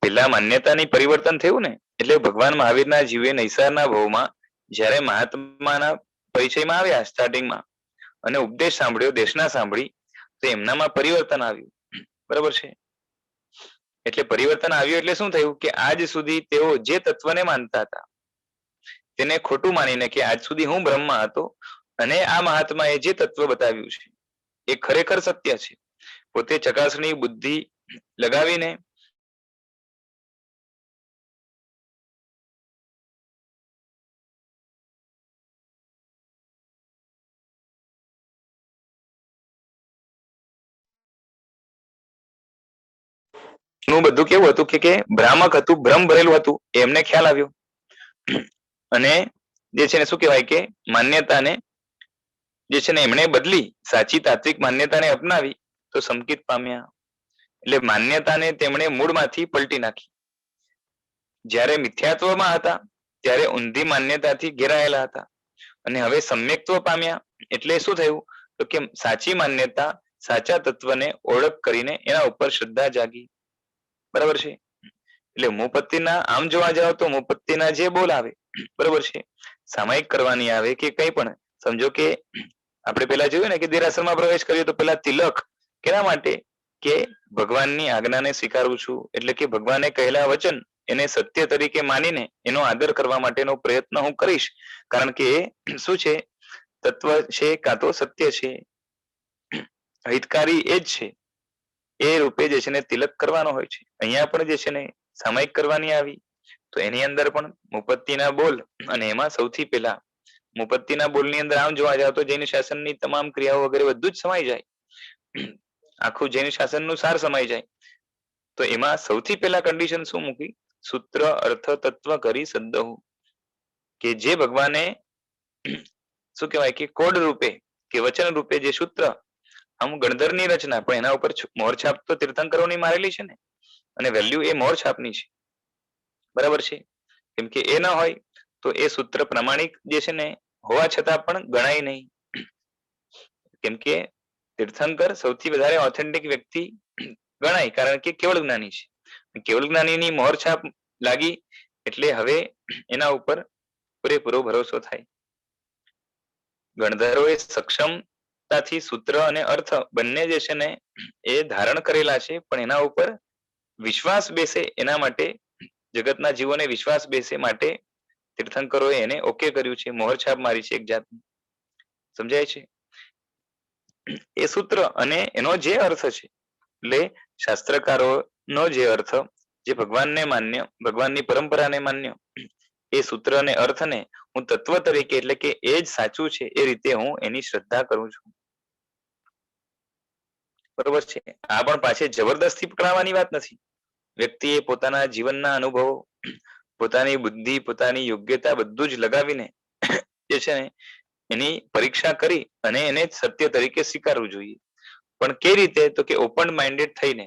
પેલા માન્યતાની પરિવર્તન થયું ને, એટલે ભગવાન મહાવીરના જીવે નૈસારના ભાવમાં જ્યારે મહાત્માના પરિચયમાં આવ્યા સ્ટાર્ટિંગમાં અને ઉપદેશ સાંભળ્યો, દેશના સાંભળી, તો એમનામાં પરિવર્તન આવ્યું. બરાબર છે. એટલે પરિવર્તન આવ્યું એટલે શું થયું કે આજ સુધી તેઓ જે તત્વને માનતા હતા તેને ખોટું માનીને કે આજ સુધી હું બ્રહ્મા હતો અને આ મહાત્માએ જે તત્વ બતાવ્યું છે એ ખરેખર સત્ય છે. પોતે ચકાસણી બુદ્ધિ લગાવીને નું બધું કેવું હતું કે ભ્રામક હતું, ભ્રમ ભરેલું હતું, એમને ખ્યાલ આવ્યો અને જે છે ને શું કહેવાય કે માન્યતાને જે છે ને એમણે બદલી, સાચી તાત્વિક માન્યતાને અપનાવી તો સંકિત પામ્યા. એટલે માન્યતાને તેમણે મૂળમાંથી પલટી નાખી. જ્યારે મિથ્યાત્વમાં હતા ત્યારે ઊંધી માન્યતાથી ઘેરાયેલા હતા અને હવે સમ્યક્ત્વ પામ્યા એટલે શું થયું તો કે સાચી માન્યતા, સાચા તત્વને ઓળખ કરીને એના ઉપર શ્રદ્ધા જાગી. બરાબર છે. એટલે મુપત્તિના આમ જોવા જાવ તો મુપત્તિના જે બોલ આવે, બરાબર છે, સામાયિક કરવાની આવે કે કંઈ પણ, સમજો કે આપણે પેલા જોયું ને કે દેરાસરમાં પ્રવેશ કર્યો તો પેલા તિલક કેના માટે કે ભગવાનની આજ્ઞાને સ્વીકારું છું, એટલે કે ભગવાને કહેલા વચન એને સત્ય તરીકે માનીને એનો આદર કરવા માટેનો પ્રયત્ન હું કરીશ, કારણ કે શું છે, તત્વ છે કાં તો સત્ય છે, હિતકારી એ જ છે, એ રૂપે જે છે ને તિલક કરવાનો હોય છે. અહીંયા પણ જે છે ને સામાયિક કરવાની આવી તો એની અંદર પણ મુપત્તિના બોલ અને એમાં સૌથી પહેલા મુપત્તિના બોલની અંદર આમ જોવા જાવ તો જૈન શાસનની તમામ ક્રિયાઓ વગેરે બધું જ સમાઈ જાય, આખું જૈન શાસનનું સાર સમાઈ જાય. તો એમાં સૌથી પહેલા કન્ડિશન શું મૂકી, સૂત્ર અર્થ તત્વ કરી સદ્દહુ, કે જે ભગવાને શું કહેવાય કે કોડ રૂપે કે વચન રૂપે જે સૂત્ર, આમ ગણધરની રચના પણ એના ઉપર મોર છાપ તો તીર્થંકરોની મારેલી છે ને, અને વેલ્યુ એ મોર છાપની છે. બરાબર છે. કેમ કે એ ના હોય તો એ સૂત્ર પ્રમાણિક જે છે ને હોવા છતાં પણ ગણાય નહીં. કેમ કે તીર્થંકર સૌથી વધારે ઓથેન્ટિક વ્યક્તિ ગણાય, કારણ કે કેવળ જ્ઞાની છે. કેવળ જ્ઞાનીની મોહર છાપ લાગી એટલે હવે એના ઉપર પૂરેપૂરો ભરોસો થાય. ગણધરોએ સક્ષમતાથી સૂત્ર અને અર્થ બંને જે છે ને એ ધારણ કરેલા છે, પણ એના ઉપર વિશ્વાસ બેસે એના માટે, જગતના જીવોને વિશ્વાસ બેસે માટે તીર્થંકરોએ એને ઓકે કર્યું છે, મોહર છાપ મારી છે એક જાતની. સમજાય છે? એ સૂત્ર અને એનો જે અર્થ છે, એટલે શાસ્ત્રકારોનો જે અર્થ, જે ભગવાનને માન્ય, ભગવાનની પરંપરાને માન્ય, એ સૂત્ર અને અર્થને હું તત્વ તરીકે, એટલે કે એ જ સાચું છે એ રીતે હું એની શ્રદ્ધા કરું છું. બરોબર છે. આ પણ પાછી જબરદસ્તી પકડાવવાની વાત નથી. વ્યક્તિએ પોતાના જીવનના અનુભવો, પોતાની બુદ્ધિ, પોતાની યોગ્યતા બધું જ લગાવીને જે છે ને એની પરીક્ષા કરી અને એને સત્ય તરીકે સ્વીકારવું જોઈએ. પણ કઈ રીતે, તો કે ઓપન માઇન્ડેડ થઈને,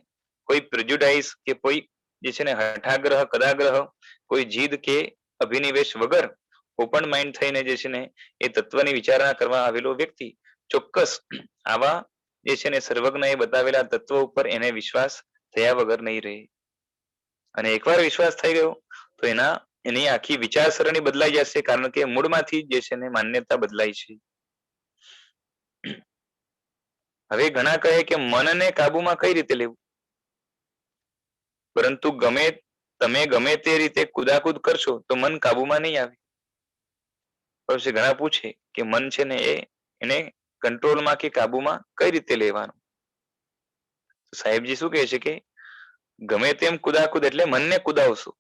કોઈ પ્રેજ્યુડાઇઝ કે કોઈ જે છે ને હઠાગ્રહ, કદાગ્રહ, કોઈ જીદ કે અભિનિવેશ વગર ઓપન માઇન્ડ થઈને જે છે ને એ તત્વની વિચારણા કરવા આવેલો વ્યક્તિ ચોક્કસ આવા જે છે ને સર્વજ્ઞએ બતાવેલા તત્વ ઉપર એને વિશ્વાસ થયા વગર નહીં રહે. અને એકવાર વિશ્વાસ થઈ ગયો તો એની આખી વિચારસરણી બદલાઈ જશે, કારણ કે મૂળમાંથી જે છે ને માન્યતા બદલાય છે. હવે ઘણા કહે કે મનને કાબુમાં કઈ રીતે લેવું, પરંતુ તમે ગમે તે રીતે કુદાકુદ કરશો તો મન કાબુમાં નહીં આવે. પછી ઘણા પૂછે કે મન છે ને એને કંટ્રોલમાં કે કાબુમાં કઈ રીતે લેવાનું. સાહેબજી શું કહે છે કે ગમે તેમ કુદાકુદ એટલે મનને કુદાવશો,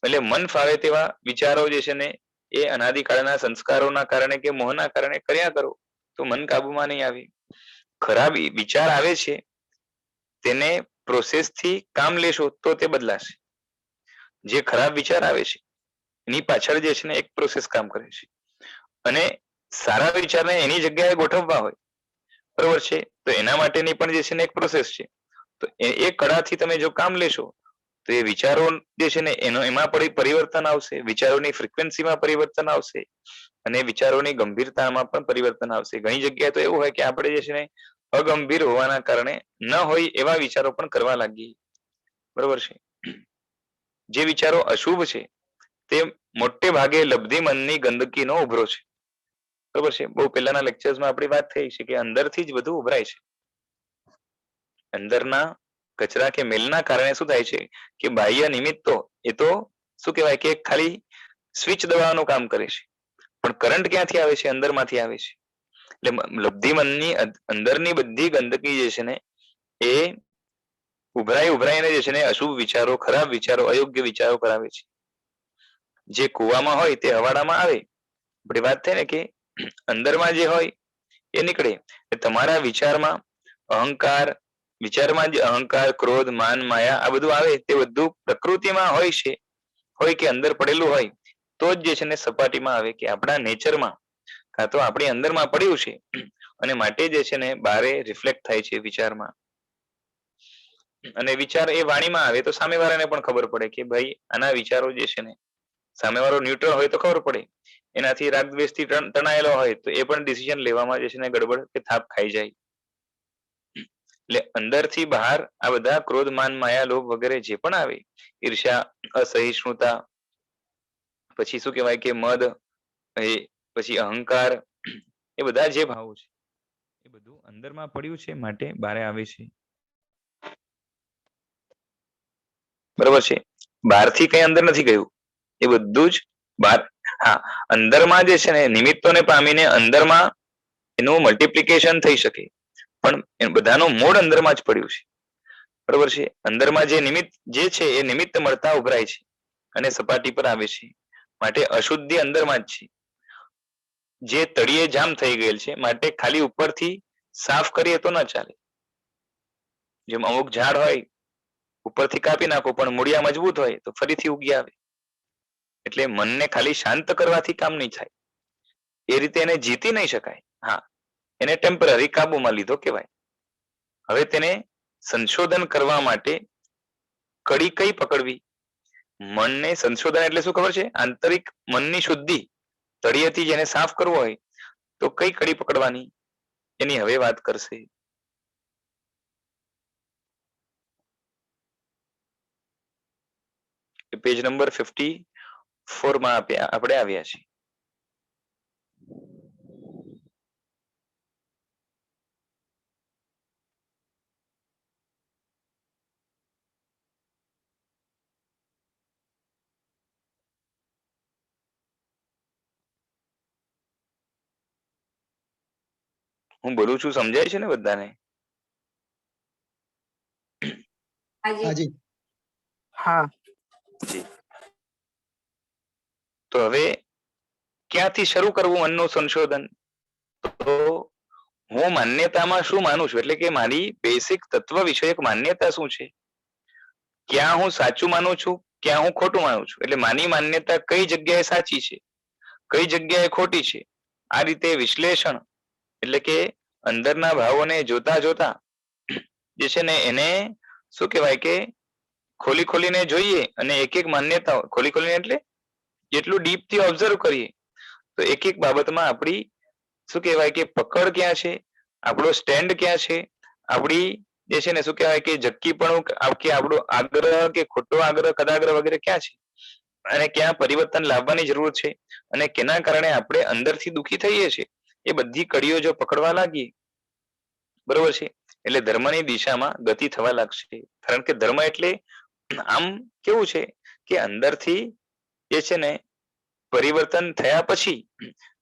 એટલે મન ફાવે તેવા વિચારો જે છે ને એ અનાદિકાળના સંસ્કારોના કારણે કે મોહના કારણે કર્યા કરો તો મન કાબુમાં નહીં આવે. ખરાબ વિચાર આવે છે તેને પ્રોસેસથી કામ લેશો તો તે બદલાશે. જે ખરાબ વિચાર આવે છે એની પાછળ જે છે ને એક પ્રોસેસ કામ કરે છે, અને સારા વિચારને એની જગ્યાએ ગોઠવવા હોય, બરોબર છે, તો એના માટેની પણ જે છે ને એક પ્રોસેસ છે. તો એ કળાથી તમે જો કામ લેશો તો એ વિચારો જે છે ને એમાં પરિવર્તન આવશે, વિચારોની ફ્રિકવન્સીમાં પરિવર્તન આવશે અને વિચારોની ગંભીરતામાં પણ પરિવર્તન આવશે. ઘણી જગ્યાએ તો એવું હોય કે આપણે જે છે ને અગંભીર હોવાના કારણે ન હોય એવા વિચારો પણ કરવા લાગીએ. બરોબર છે. જે વિચારો અશુભ છે તે મોટે ભાગે લબ્ધિ મનની ગંદકીનો ઉભરો છે. બરોબર છે. બહુ પહેલાના લેક્ચર્સમાં આપણી વાત થઈ છે કે અંદરથી જ બધું ઉભરાય છે. અંદરના કચરા કે મેલના કારણે શું થાય છે કે બાહ્ય નિમિત્તો એ તો શું કહેવાય કે ખાલી સ્વિચ દબાવવાનું કામ કરે છે, પણ કરંટ ક્યાંથી આવે છે? અંદરમાંથી આવે છે. એટલે લબ્ધિ મનની અંદરની બધી ગંદકી જે છે ને એ ઉભરાઈને જે છે ને અશુભ વિચારો, ખરાબ વિચારો, અયોગ્ય વિચારો કરાવે છે. જે કુવામાં હોય તે હવાડામાં આવે. આપણી વાત થઈ ને કે અંદરમાં જે હોય એ નીકળે. તમારા વિચારમાં અહંકાર, વિચારમાં જે અહંકાર, ક્રોધ, માન, માયા આ બધું આવે તે બધું પ્રકૃતિમાં હોય છે, હોય કે અંદર પડેલું હોય તો જ જે છે ને સપાટીમાં આવે કે આપણા નેચરમાં કાં તો આપણી અંદરમાં પડ્યું છે અને માટે જે છે ને બારે રિફ્લેક્ટ થાય છે વિચારમાં. અને વિચાર એ વાણીમાં આવે તો સામેવાળાને પણ ખબર પડે કે ભાઈ આના વિચારો જે છે ને, સામેવાળો ન્યુટ્રલ હોય તો ખબર પડે, એનાથી રાગદ્વેષથી તણાયેલો હોય તો એ પણ ડિસિઝન લેવામાં જે છે ને ગડબડ કે થાપ ખાઈ જાય. એટલે અંદરથી બહાર આ બધા ક્રોધ, માન, માયા, લોભ વગેરે જે પણ આવે, ઈર્ષ્યા, અસહિષ્ણુતા, પછી શું કહેવાય કે મદ, પછી અહંકાર, એ બધા જે ભાવો છે એ બધું અંદરમાં પડ્યું છે માટે બારે આવે છે. બરોબર છે. બહારથી કઈ અંદર નથી ગયું, એ બધું જ બહાર. હા, અંદરમાં જે છે ને નિમિત્તોને પામીને અંદરમાં એનું મલ્ટિપ્લિકેશન થઈ શકે, પણ બધાનું મૂળ અંદરમાં જ પડ્યું છે. બરોબર છે. અંદરમાં જે નિમિત્ત જે છે એ નિમિત્ત મળતા ઉભરાય છે અને સપાટી પર આવે છે. માટે અશુદ્ધિ અંદરમાં જ છે. જે તળિયે જામ થઈ ગયેલ છે માટે ખાલી ઉપરથી સાફ કરીએ તો ના ચાલે. જેમ અમુક ઝાડ હોય ઉપરથી કાપી નાખો પણ મૂળિયા મજબૂત હોય તો ફરીથી ઉગી આવે. એટલે મનને ખાલી શાંત કરવાથી કામ નહીં થાય. એ રીતે એને જીતી નહીં શકાય. હા, એને ટેમ્પરરી કાબુમાં લીધો કહેવાય. હવે તેને સંશોધન કરવા માટે કડી કઈ પકડવી? મનને સંશોધન એટલે શું ખબર છે? આંતરિક મનની શુદ્ધિ, તળિયેથી જેને સાફ કરવો હોય તો કઈ કડી પકડવાની એની હવે વાત કરશે. પેજ નંબર 54 માં આપણે આવ્યા છીએ. હું બોલું છું સમજાય છે ને બધાને? હાજી. હા જી. તો હવે ક્યાંથી શરૂ કરવું મનનું સંશોધન? તો હું માન્યતામાં શું માનું છું, એટલે કે મારી બેસિક તત્વ વિષયક માન્યતા શું છે, ક્યાં હું સાચું માનું છું, ક્યાં હું ખોટું માનું છું, એટલે માની માન્યતા કઈ જગ્યાએ સાચી છે, કઈ જગ્યાએ ખોટી છે, આ રીતે વિશ્લેષણ એટલે કે અંદરના ભાવોને જોતા જોતા જે છે ને એને શું કહેવાય કે ખોલી ખોલીને જોઈએ અને એક એક માન્યતાઓ ખોલી ખોલીને એટલે જેટલું ડીપથી ઓબ્ઝર્વ કરીએ તો એક એક બાબતમાં આપણી શું કહેવાય કે પકડ ક્યાં છે, આપણો સ્ટેન્ડ ક્યાં છે, આપણી જે છે ને શું કહેવાય કે ઝક્કીપણું કે આપણો આગ્રહ કે ખોટો આગ્રહ, કદાગ્રહ વગેરે ક્યાં છે અને ક્યાં પરિવર્તન લાવવાની જરૂર છે અને કેના કારણે આપણે અંદરથી દુઃખી થઈએ છીએ, એ બધી કડીઓ જો પકડવા લાગીએ, બરોબર છે, એટલે ધર્મની દિશામાં ગતિ થવા લાગશે. કારણ કે ધર્મ એટલે આમ કેવું છે કે અંદરથી જે છે ને પરિવર્તન થયા પછી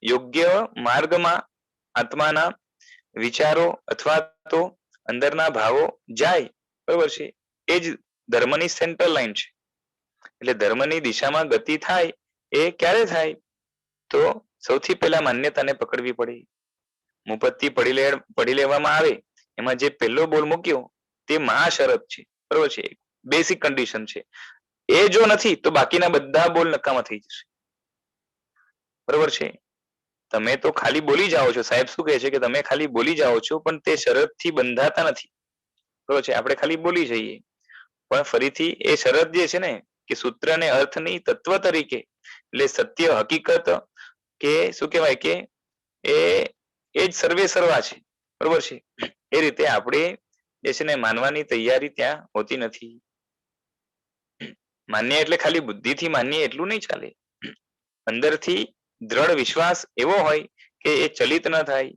યોગ્ય માર્ગમાં આત્માના વિચારો અથવા તો અંદરના ભાવો જાય, બરોબર છે, એ જ ધર્મની સેન્ટ્રલ લાઈન છે. એટલે ધર્મની દિશામાં ગતિ થાય એ ક્યારે થાય? તો સૌથી પહેલા માન્યતાને પકડવી પડે. મુપત્તિ પડી લેવામાં આવે, એમાં જે પહેલો બોલ મૂક્યો તે મહાશરત છે, બરોબર છે, બેસિક કન્ડિશન છે. એ જો નથી તો બાકીના બધા બોલ નકામા થઈ જશે. બરોબર છે. તમે તો ખાલી બોલી જાઓ છો, સાહેબ શું કહે છે કે તમે ખાલી બોલી જાઓ છો પણ તે શરતથી બંધાતા નથી. બરોબર છે, આપણે ખાલી બોલી જઈએ પણ ફરીથી એ શરત જે છે ને કે સૂત્રને અર્થની તત્વ તરીકે એટલે સત્ય, હકીકત કે શું કહેવાય કે એ જ સર્વે સર્વા છે, બરોબર છે. એ રીતે આપણે જે છે ને માનવાની તૈયારી ત્યાં હોતી નથી. માન્ય એટલે ખાલી બુદ્ધિથી માન્ય એટલું નહીં ચાલે, અંદરથી દ્રઢ વિશ્વાસ એવો હોય કે એ ચલિત ન થાય,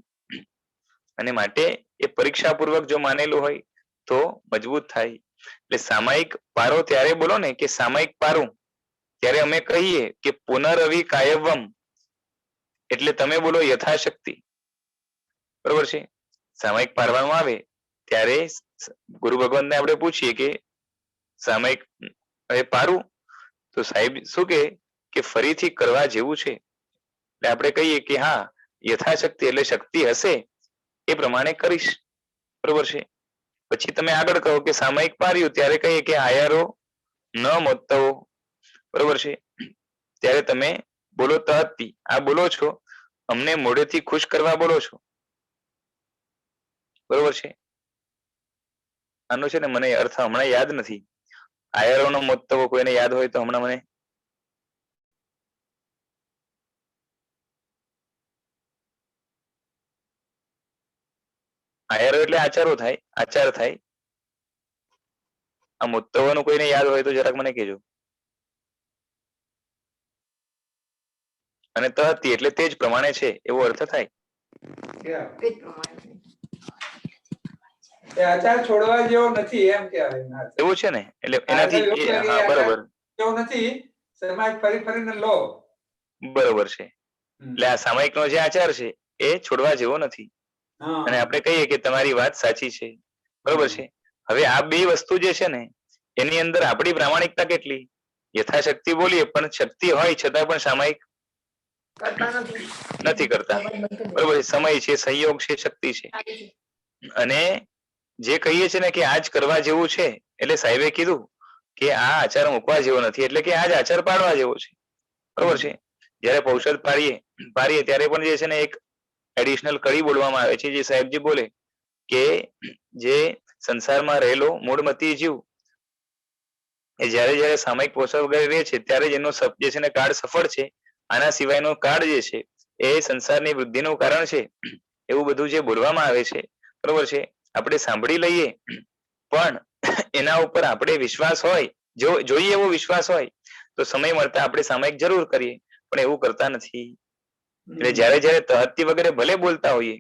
અને માટે એ પરીક્ષાપૂર્વક જો માનેલું હોય તો મજબૂત થાય. એટલે સામાયિક પારો ત્યારે બોલો ને કે સામાયિક પારું, ત્યારે અમે કહીએ કે પુનરવિ કાયવમ, એટલે તમે બોલો યથાશક્તિ. બરોબર છે. સામાયિક પારવામાં આવે ત્યારે ગુરુ ભગવાનને આપણે પૂછીએ કે સામાયિક હવે પારું, તો સાહેબ શું કે ફરીથી કરવા જેવું છે. એટલે આપણે કહીએ કે હા યથાશક્તિ એટલે શક્તિ હશે એ પ્રમાણે કરીશ. બરોબર છે. પછી તમે આગળ કહો કે સામાયિક પાર્યું ત્યારે કહીએ કે આયારો ન મોત્તવો. બરોબર છે. ત્યારે તમે બોલો તહતી, આ બોલો છો અમને મોઢેથી ખુશ કરવા બોલો છો. બરોબર છે. આનો છે ને મને અર્થ હમણાં યાદ નથી. આયરો નો મોત્તવો કોઈને યાદ હોય તો હમણાં મને. આયરો એટલે આચારો થાય, આચાર થાય. આ મોત્તવોનું કોઈને યાદ હોય તો જરાક મને કહેજો. અને તહતી એટલે તે જ પ્રમાણે છે એવો અર્થ થાય. આચાર છોડવા જેવો નથી એમ કહેવાય. એવું છે ને, એટલે એનાથી હા બરોબર એવું નથી, સમાજ ફરી ફરીને લો. બરોબર છે. એટલે આ સામાયિક નો જે આચાર છે એ છોડવા જેવો નથી. અને આપણે કહીએ કે તમારી વાત સાચી છે. બરોબર છે. હવે આ બે વસ્તુ જે છે ને એની અંદર આપણી પ્રામાણિકતા કેટલી? યથાશક્તિ બોલીએ પણ શક્તિ હોય છતાં પણ સામાયિક નથી કરતા. બરોબર છે. સમય છે, સંયોગ છે, શક્તિ છે. અને જે કહીએ છે ને કે આજ કરવા જેવું છે, એટલે સાહેબે કીધું કે આ આચાર મૂકવા જેવો નથી, એટલે કે આજ આચાર પાડવા જેવો છે. બરોબર છે. જયારે પૌષધ પાડીએ ત્યારે પણ જે છે ને એક એડિશનલ કડી બોલવામાં આવે છે, જે સાહેબજી બોલે કે જે સંસારમાં રહેલો મૂળમતી જીવ એ જયારે જયારે સામાયિક પોષણ વગેરે રહે છે ત્યારે જ એનો જે છે ને કાળ સફળ છે. આના સિવાયનો કાળ જે છે એ સંસારની વૃદ્ધિનું કારણ છે. એવું બધું જે બોલવામાં આવે છે, બરોબર છે, આપણે સાંભળી લઈએ પણ એના ઉપર આપણે વિશ્વાસ હોય, જો જોઈએ એવો વિશ્વાસ હોય તો સમય મળતા આપણે સામાયિક જરૂર કરીએ, પણ એવું કરતા નથી. એટલે જયારે જયારે તહતી વગેરે ભલે બોલતા હોઈએ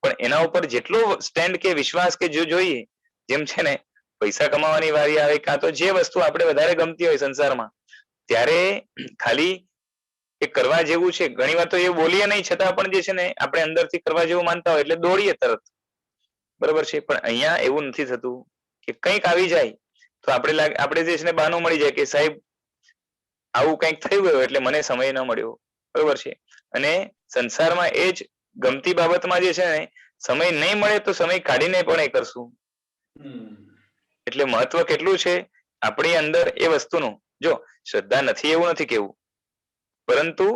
પણ એના ઉપર જેટલો સ્ટેન્ડ કે વિશ્વાસ કે જો જોઈએ, જેમ છે ને પૈસા કમાવાની વારી આવે કાં તો જે વસ્તુ આપણે વધારે ગમતી હોય સંસારમાં, ત્યારે ખાલી એ કરવા જેવું છે. ઘણી વાર તો એ બોલીએ નહીં છતાં પણ જે છે ને આપણે અંદરથી કરવા જેવું માનતા હોય એટલે દોડીએ તરત. બરોબર છે. પણ અહીંયા એવું નથી થતું કે કંઈક આવી જાય તો આપણે જે છે ને બહાનું મળી જાય કે સાહેબ આવું કંઈક થઈ ગયું એટલે મને સમય ન મળ્યો. બરોબર છે. અને સંસારમાં એ જ ગમતી બાબતમાં જે છે ને સમય નહીં મળે તો સમય કાઢીને પણ એ કરશું. એટલે મહત્વ કેટલું છે આપણી અંદર એ વસ્તુનું. જો શ્રદ્ધા નથી એવું નથી કેવું, પરંતુ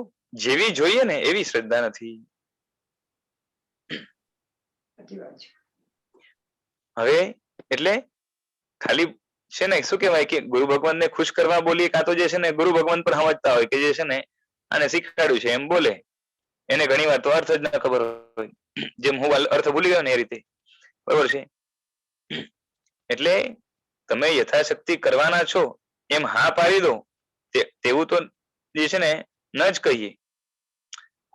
જેવી જોઈએ ને એવી શ્રદ્ધા નથી. હવે એટલે ખાલી છે ને શું કહેવાય કે ગુરુ ભગવાનને ખુશ કરવા બોલીએ કાં તો જે છે ને ગુરુ ભગવાન પણ સમજતા હોય કે જે છે ને આને શીખવાડ્યું છે એમ બોલે, એને ઘણી વાર તો અર્થ જ ના ખબર હોય, જેમ હું અર્થ ભૂલી ગયો ને એ રીતે. બરોબર છે. એટલે તમે યથાશક્તિ કરવાના છો એમ હા પાડી દો તેવું તો જે છે ને ન જ કહીએ.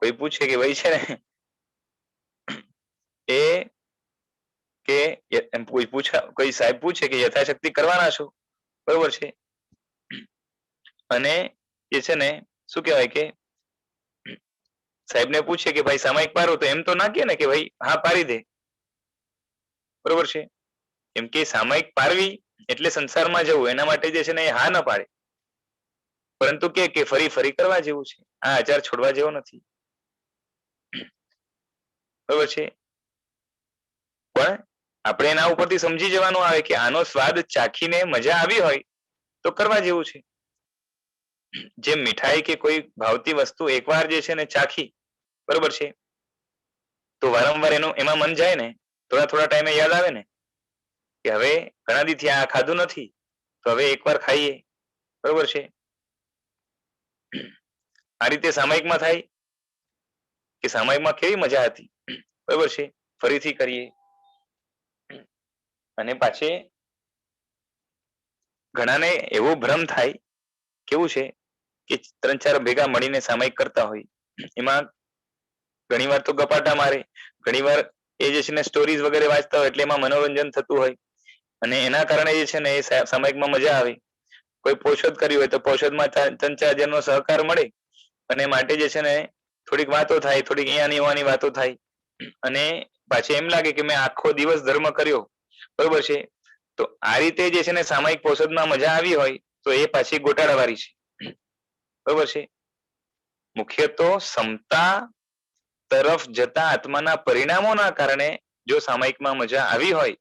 કોઈ પૂછે કે ભાઈ છે ને એ કે એમ કોઈ સાહેબ પૂછે કે યથાશક્તિ કરવાના છો, બરોબર છે, અને એ છે ને શું કહેવાય કે સાહેબને પૂછે કે ભાઈ સામાયિક પાડો, તો એમ તો ના કહે ને કે ભાઈ હા પાડી દે. બરોબર છે. કેમ કે સામાયિક પાડવી એટલે સંસારમાં જવું, એના માટે જે છે ને એ હા ન પાડે, પરંતુ કે ફરી ફરી કરવા જેવું છે, આ આચાર છોડવા જેવો નથી. બરોબર છે. પણ આપણે એના ઉપરથી સમજી જવાનું આવે કે આનો સ્વાદ ચાખીને મજા આવી હોય તો કરવા જેવું છે. જેમ મીઠાઈ કે કોઈ ભાવતી વસ્તુ એકવાર જે છે ને ચાખી, બરોબર છે, તો વારંવાર એમાં મન જાય ને, થોડા થોડા ટાઈમે યાદ આવે ને કે હવે ઘણા દીથી આ ખાધું નથી તો હવે એકવાર ખાઈએ. બરોબર છે. આ રીતે સામાયિકમાં થાય કે સામાયિકમાં કેવી મજા હતી, બરોબર છે, ફરીથી કરીએ. અને પાછી ઘણાને એવો ભ્રમ થાય કેવું છે કે 3-4 ભેગા મળીને સામાયિક કરતા હોય, એમાં ઘણી વાર તો ગપાટા મારે, ઘણી વાર એ જે છે ને સ્ટોરીઝ વગેરે વાંચતા હોય એટલે એમાં મનોરંજન થતું હોય અને એના કારણે જે છે ને એ સામાયિકમાં મજા આવે. કોઈ પોષદ કરી હોય તો પોષદમાં 3-4 જણનો સહકાર મળે અને માટે જે છે ને થોડીક વાતો થાય, થોડીક અહીંયાની ઓવાની વાતો થાય અને પાછી એમ લાગે કે મેં આખો દિવસ ધર્મ કર્યો, બરોબર છે. તો આ રીતે જે છે ને સામાયિક પોષદમાં મજા આવી હોય તો એ પાછી ગોટાળાવાળી છે, બરોબર છે. મુખ્ય તો સમતા તરફ જતા આત્માના પરિણામોના કારણે જો સામાયિકમાં મજા આવી હોય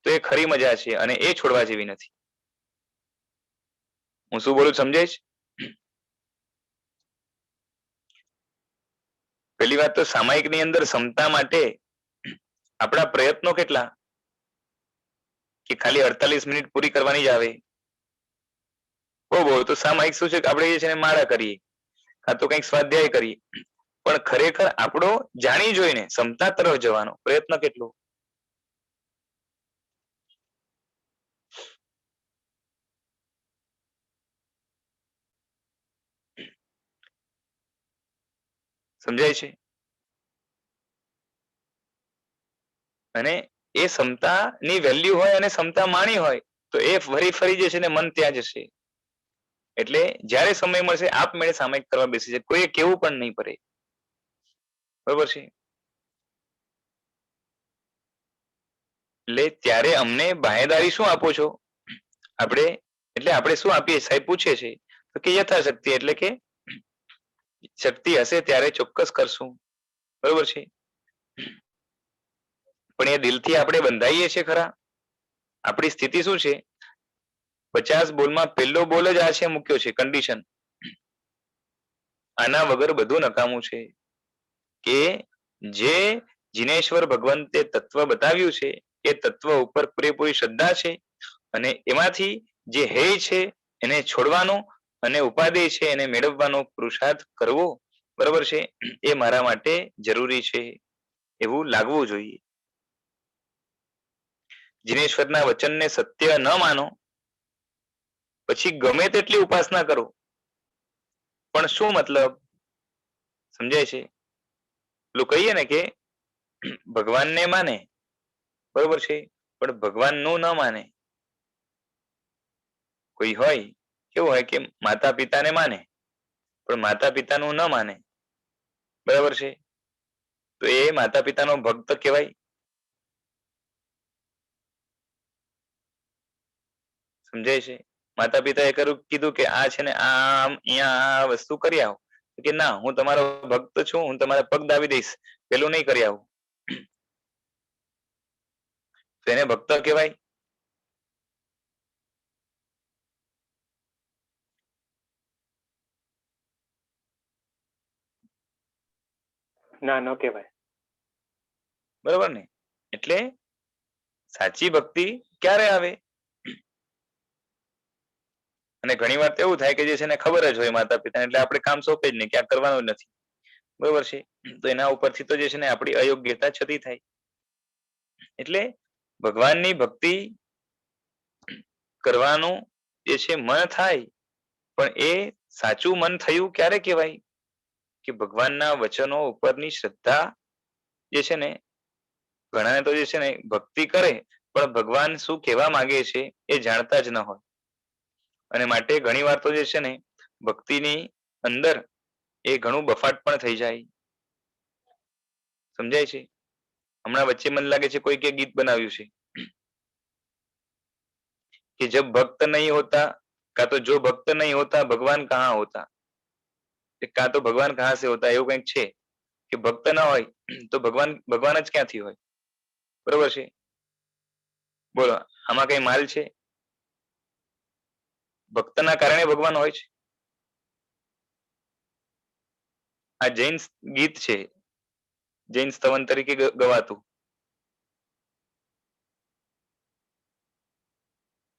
તો એ ખરી મજા છે અને એ છોડવા જેવી નથી. હું શું બોલું સમજાય છે? પહેલી વાત તો સામાયિકની અંદર સમતા માટે આપણા પ્રયત્નો કેટલા, કે ખાલી 48 મિનિટ પૂરી કરવાની જ આવે. બહુ તો સામાયિક શું છે કે આપણે જે છે ને માળા કરીએ કાં તો કંઈક સ્વાધ્યાય કરીએ, પણ ખરેખર આપણો જાણી જોઈને સમતા તરફ જવાનો પ્રયત્ન કેટલો. સમજાય છે? અને એ સમતાની વેલ્યુ હોય અને સમતા માણી હોય તો એ ફરી જે છે ને મન ત્યાં જશે. એટલે જ્યારે સમય મળશે આપમેળે સામાયિક કરવા બેસી જાય, કોઈએ કેવું પણ નહીં પડે, બરોબર છે. એટલે ત્યારે અમને બાહેદારી શું આપો છો આપણે, એટલે આપણે શું આપીએ? સાહેબ પૂછે છે તો કે યથાશક્તિ, એટલે કે શક્તિ હશે ત્યારે ચોક્કસ કરશું, બરોબર છે. પણ એ દિલથી આપણે બંધાઈએ છીએ ખરા? આપણી સ્થિતિ શું છે? 50 બોલમાં પહેલો બોલ જ આ છે મૂક્યો છે કન્ડિશન, આના વગર બધું નકામું છે. કે જે જીનેશ્વર ભગવંતે તત્વ બતાવ્યું છે એ તત્વ ઉપર પૂરેપૂરી શ્રદ્ધા છે અને એમાંથી જે હૈ છે એને છોડવાનો અને ઉપાદેય છે એને મેળવવાનો પુરુષાર્થ કરવો, બરોબર છે, એ મારા માટે જરૂરી છે એવું લાગવું જોઈએ. જીનેશ્વરના વચનને સત્ય ન માનો પછી ગમે તેટલી ઉપાસના કરો પણ શું મતલબ? સમજાય છે? પેલું કહીએ ને કે ભગવાનને માને, બરોબર છે, પણ ભગવાનનું ન માને. કોઈ હોય કેવું હોય કે માતા પિતાને માને પણ માતા પિતાનું ન માને, બરાબર છે, તો એ માતા પિતાનો ભક્ત કહેવાય? સમજાય છે? માતા પિતાએ કીધું કે આ છે ને આમ અહીંયા આ વસ્તુ કરી આવો, કે ના હું તમારો ભક્ત છું, હું તમારા પગ દાબી દઈશ, પેલું નહીં કરી આવું, તો એને ભક્ત કહેવાય? ના, ન કહેવાય. બરોબર ને? એટલે સાચી ભક્તિ ક્યારે આવે? અને ઘણી વાર એવું થાય કે જે છે ને ખબર જ હોય માતા પિતાને એટલે આપણે કામ સોંપે જ નહીં કે આ કરવાનું જ નથી, બરોબર છે. તો એના ઉપરથી તો જે છે ને આપણી અયોગ્યતા છતી થાય. એટલે ભગવાનની ભક્તિ કરવાનું જે છે મન થાય, પણ એ સાચું મન થયું ક્યારે કહેવાય? કે ભગવાનના વચનો ઉપરની શ્રદ્ધા જે છે ને, ઘણાને તો જે છે ને ભક્તિ કરે પણ ભગવાન શું કહેવા માંગે છે એ જાણતા જ ન હોય અને માટે ઘણી વાર તો જે છે ને ભક્તિની અંદર એ ઘણું બફાટ પણ થઈ જાય. સમજાય છે? હમણાં વચ્ચે મને લાગે છે કોઈકે ગીત બનાવ્યું છે कि जब भक्त नहीं होता का तो जो भक्त नहीं होता भगवान कहाँ होता, का तो भगवान कहाँ से होता, એવું કંઈક છે કે ભક્ત ના હોય તો ભગવાન જ ક્યાંથી હોય, બરોબર છે? બોલો આમાં કઈ માલ છે? ભક્તના કારણે ભગવાન હોય છે? આ જૈન ગીત છે, જૈન સ્તવન તરીકે ગવાતું.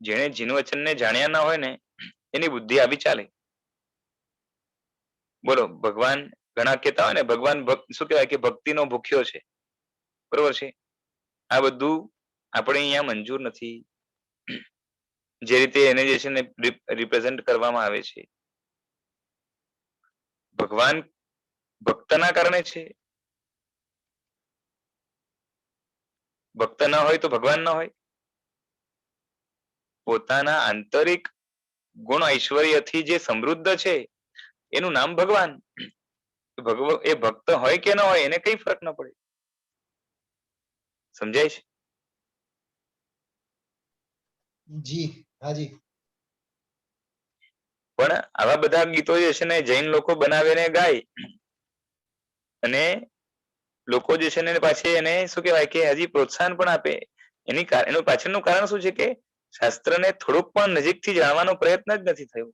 જેણે જીન વચનને જાણ્યા ના હોય ને એની બુદ્ધિ આવી ચાલે. બોલો ભગવાન ઘણા કહેતા હોય ને ભગવાન શું કહેવાય કે ભક્તિનો ભૂખ્યો છે, બરોબર છે? આ બધું આપણે અહીંયા મંજૂર નથી. જે રીતે એને જે છે ને રિપ્રેઝન્ટ કરવામાં આવે છે ભગવાન ભક્તના કારણે છે? ભક્ત ન હોય તો ભગવાન ન હોય? પોતાના આંતરિક ગુણ ઐશ્વર્યથી જે સમૃદ્ધ છે એનું નામ ભગવાન. એ ભક્ત હોય કે ન હોય એને કઈ ફરક ન પડે. સમજાય છે? જી હાજી. પણ આવા બધા ગીતો જે છે ને જૈન લોકો બનાવીને ગાય અને લોકો જે છે ને પાછી એને શું કહેવાય કે હજી પ્રોત્સાહન પણ આપે. એનું પાછળનું કારણ શું છે કે શાસ્ત્રને થોડુંક પણ નજીકથી જાણવાનો પ્રયત્ન જ નથી થયો.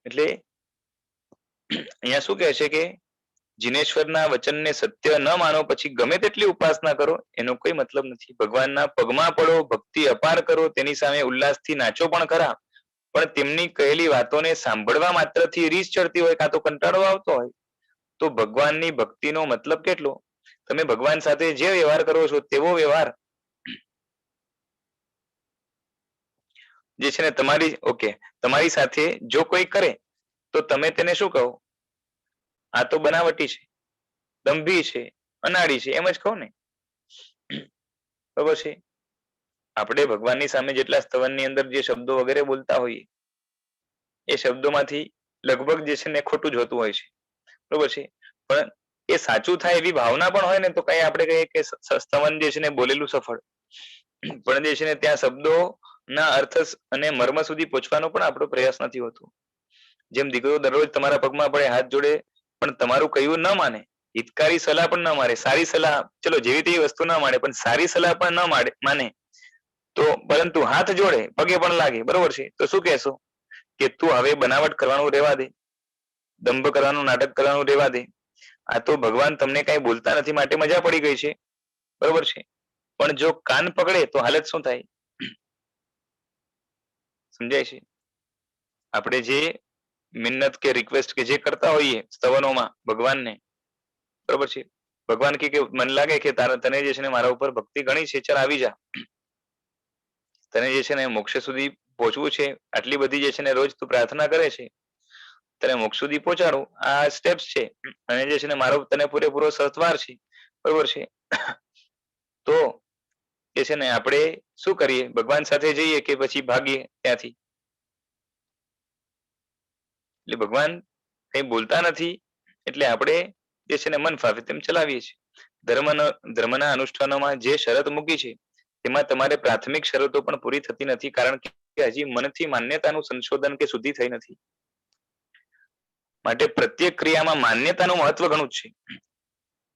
એટલે અહીંયા શું કહે છે કે જીનેશ્વરના વચનને સત્ય ન માનો પછી ગમે તેટલી ઉપાસના કરો એનો કોઈ મતલબ નથી. ભગવાનના પગમાં પડો, ભક્તિ અપાર કરો, તેની સામે ઉલ્લાસથી નાચો પણ ખરા, પણ તેમની કહેલી વાતોને સાંભળવા માત્રથી રીસ ચડતી હોય કાં તો કંટાળો આવતો હોય તો ભગવાનની ભક્તિનો મતલબ કેટલો? તમે ભગવાન સાથે જે વ્યવહાર કરો છો તેવો વ્યવહાર જે છે ને તમારી સાથે જો કોઈ કરે તો તમે તેને શું કહો? આ તો બનાવટી છે, દંભી છે, અનાડી છે, એમ જ કહો ને. બરાબર છે? આપણે ભગવાનની સામે જેટલા સ્તવનની અંદર જે શબ્દો વગેરે બોલતા હોઈએ એ શબ્દોમાંથી લગભગ જે છે ને ખોટું જ હોતું હોય છે. બરોબર છે? પણ એ સાચું થાય એવી ભાવના પણ હોય ને તો કઈ આપણે કહીએ કે સ્તવન જે છે ને બોલેલું સફળ. પણ જે છે ને ત્યાં શબ્દો ના અર્થ અને મર્મ સુધી પહોંચવાનો પણ આપણો પ્રયાસ નથી હોતો. જેમ દીકરો દરરોજ તમારા પગમાં પડે, હાથ જોડે, પણ તમારું કહ્યું ન માને, હિતકારી સલાહ પણ ન માને, સારી સલાહ ચલો જેવી તેવી વસ્તુ ન માને પણ સારી સલાહ પણ ન માને તો પરંતુ હાથ જોડે, પગે પણ લાગે, બરોબર છે, તો શું કહેશો? કે તું હવે બનાવટ કરવાનું રહેવા દે, દંભ કરવાનું, નાટક કરવાનું રહેવા દે. આ તો ભગવાન તમને કઈ બોલતા નથી માટે મજા પડી ગઈ છે, બરોબર છે. પણ જો કાન પકડે તો હાલત શું થાય? સમજાય છે? આપણે જે મિન્નત કે રિક્વેસ્ટ કે જે કરતા હોઈએ સ્તવનોમાં ભગવાનને, બરોબર છે, ભગવાન કે મન લાગે કે તને જે છે ને મારા ઉપર ભક્તિ ઘણી છે, ચાલ આવી જા, તને જે છે ને મોક્ષ સુધી પહોંચવું છે, આટલી બધી જે છે ને રોજ તું પ્રાર્થના કરે છે, તને મોક્ષ સુધી પહોંચાડું, આ સ્ટેપ્સ છે અને જે છે ને મારો તને પૂરેપૂરો સહકાર છે, બરોબર છે. તો જે છે ને આપણે શું કરીએ? ભગવાન સાથે જઈએ કે પછી ભાગીએ ત્યાંથી? એટલે ભગવાન કઈ બોલતા નથી એટલે આપણે જે છે ને મન ફાવે તેમ ચલાવીએ છીએ. ધર્મના અનુષ્ઠાનોમાં જે શરત મૂકી છે તેમાં તમારે પ્રાથમિક શરતો પણ પૂરી થતી નથી, કારણ કે હજી મનથી માન્યતાનું સંશોધન કે શુદ્ધિ થઈ નથી. માટે પ્રત્યેક ક્રિયામાં માન્યતાનું મહત્વ ઘણું જ છે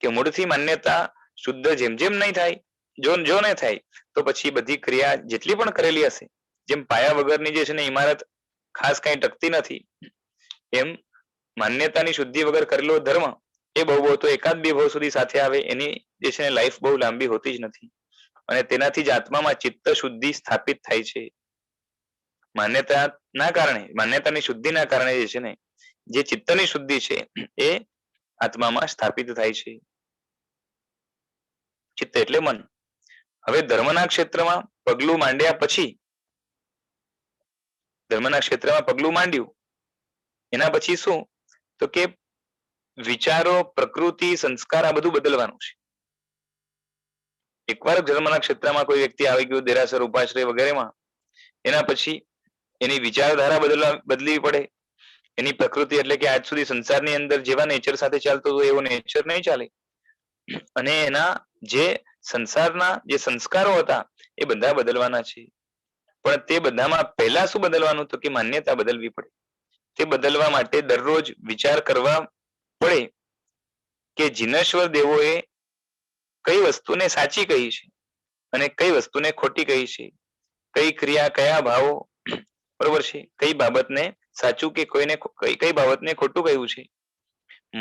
કે મૂળથી માન્યતા શુદ્ધ જેમ જેમ નહીં થાય, જો નહીં થાય તો પછી બધી ક્રિયા જેટલી પણ કરેલી હશે, જેમ પાયા વગરની જે છે ને ઇમારત ખાસ કઈ ટકતી નથી, એમ માન્યતાની શુદ્ધિ વગર કરેલો ધર્મ એ બહુ તો એકાદ બે ભાવ સુધી સાથે આવે, એની જે છે ને લાઈફ બહુ લાંબી હોતી જ નથી અને તેનાથી જ આત્મામાં ચિત્ત શુદ્ધિ સ્થાપિત થાય છે. માન્યતાના કારણે, માન્યતાની શુદ્ધિના કારણે જે છે ને જે ચિત્તની શુદ્ધિ છે એ આત્મામાં સ્થાપિત થાય છે. ચિત્ત એટલે મન. હવે ધર્મના ક્ષેત્રમાં પગલું માંડ્યા પછી, ધર્મના ક્ષેત્રમાં પગલું માંડ્યું એના પછી શું? તો કે વિચારો, પ્રકૃતિ, સંસ્કાર આ બધું બદલવાનું છે. એકવાર ધર્મના ક્ષેત્રમાં કોઈ વ્યક્તિ આવી ગયો દેરાસર, ઉપાશ્રય વગેરેમાં, એના પછી એની વિચારધારા બદલવી પડે, એની પ્રકૃતિ એટલે કે આજ સુધી સંસારની અંદર જેવા નેચર સાથે ચાલતો હતો એવો નેચર નહીં ચાલે, અને એના જે સંસારના જે સંસ્કારો હતા એ બધા બદલવાના છે. પણ તે બધામાં પહેલા શું બદલવાનું? તો કે માન્યતા બદલવી પડે. તે બદલવા માટે દરરોજ વિચાર કરવા પડે કે જીનેશ્વર દેવોએ કઈ વસ્તુને સાચી કહી છે અને કઈ વસ્તુને ખોટી કહી છે, કઈ ક્રિયા, કયા ભાવો, બરોબર છે, કઈ બાબતને સાચું કે કોઈને કઈ બાબતને ખોટું કહ્યું છે.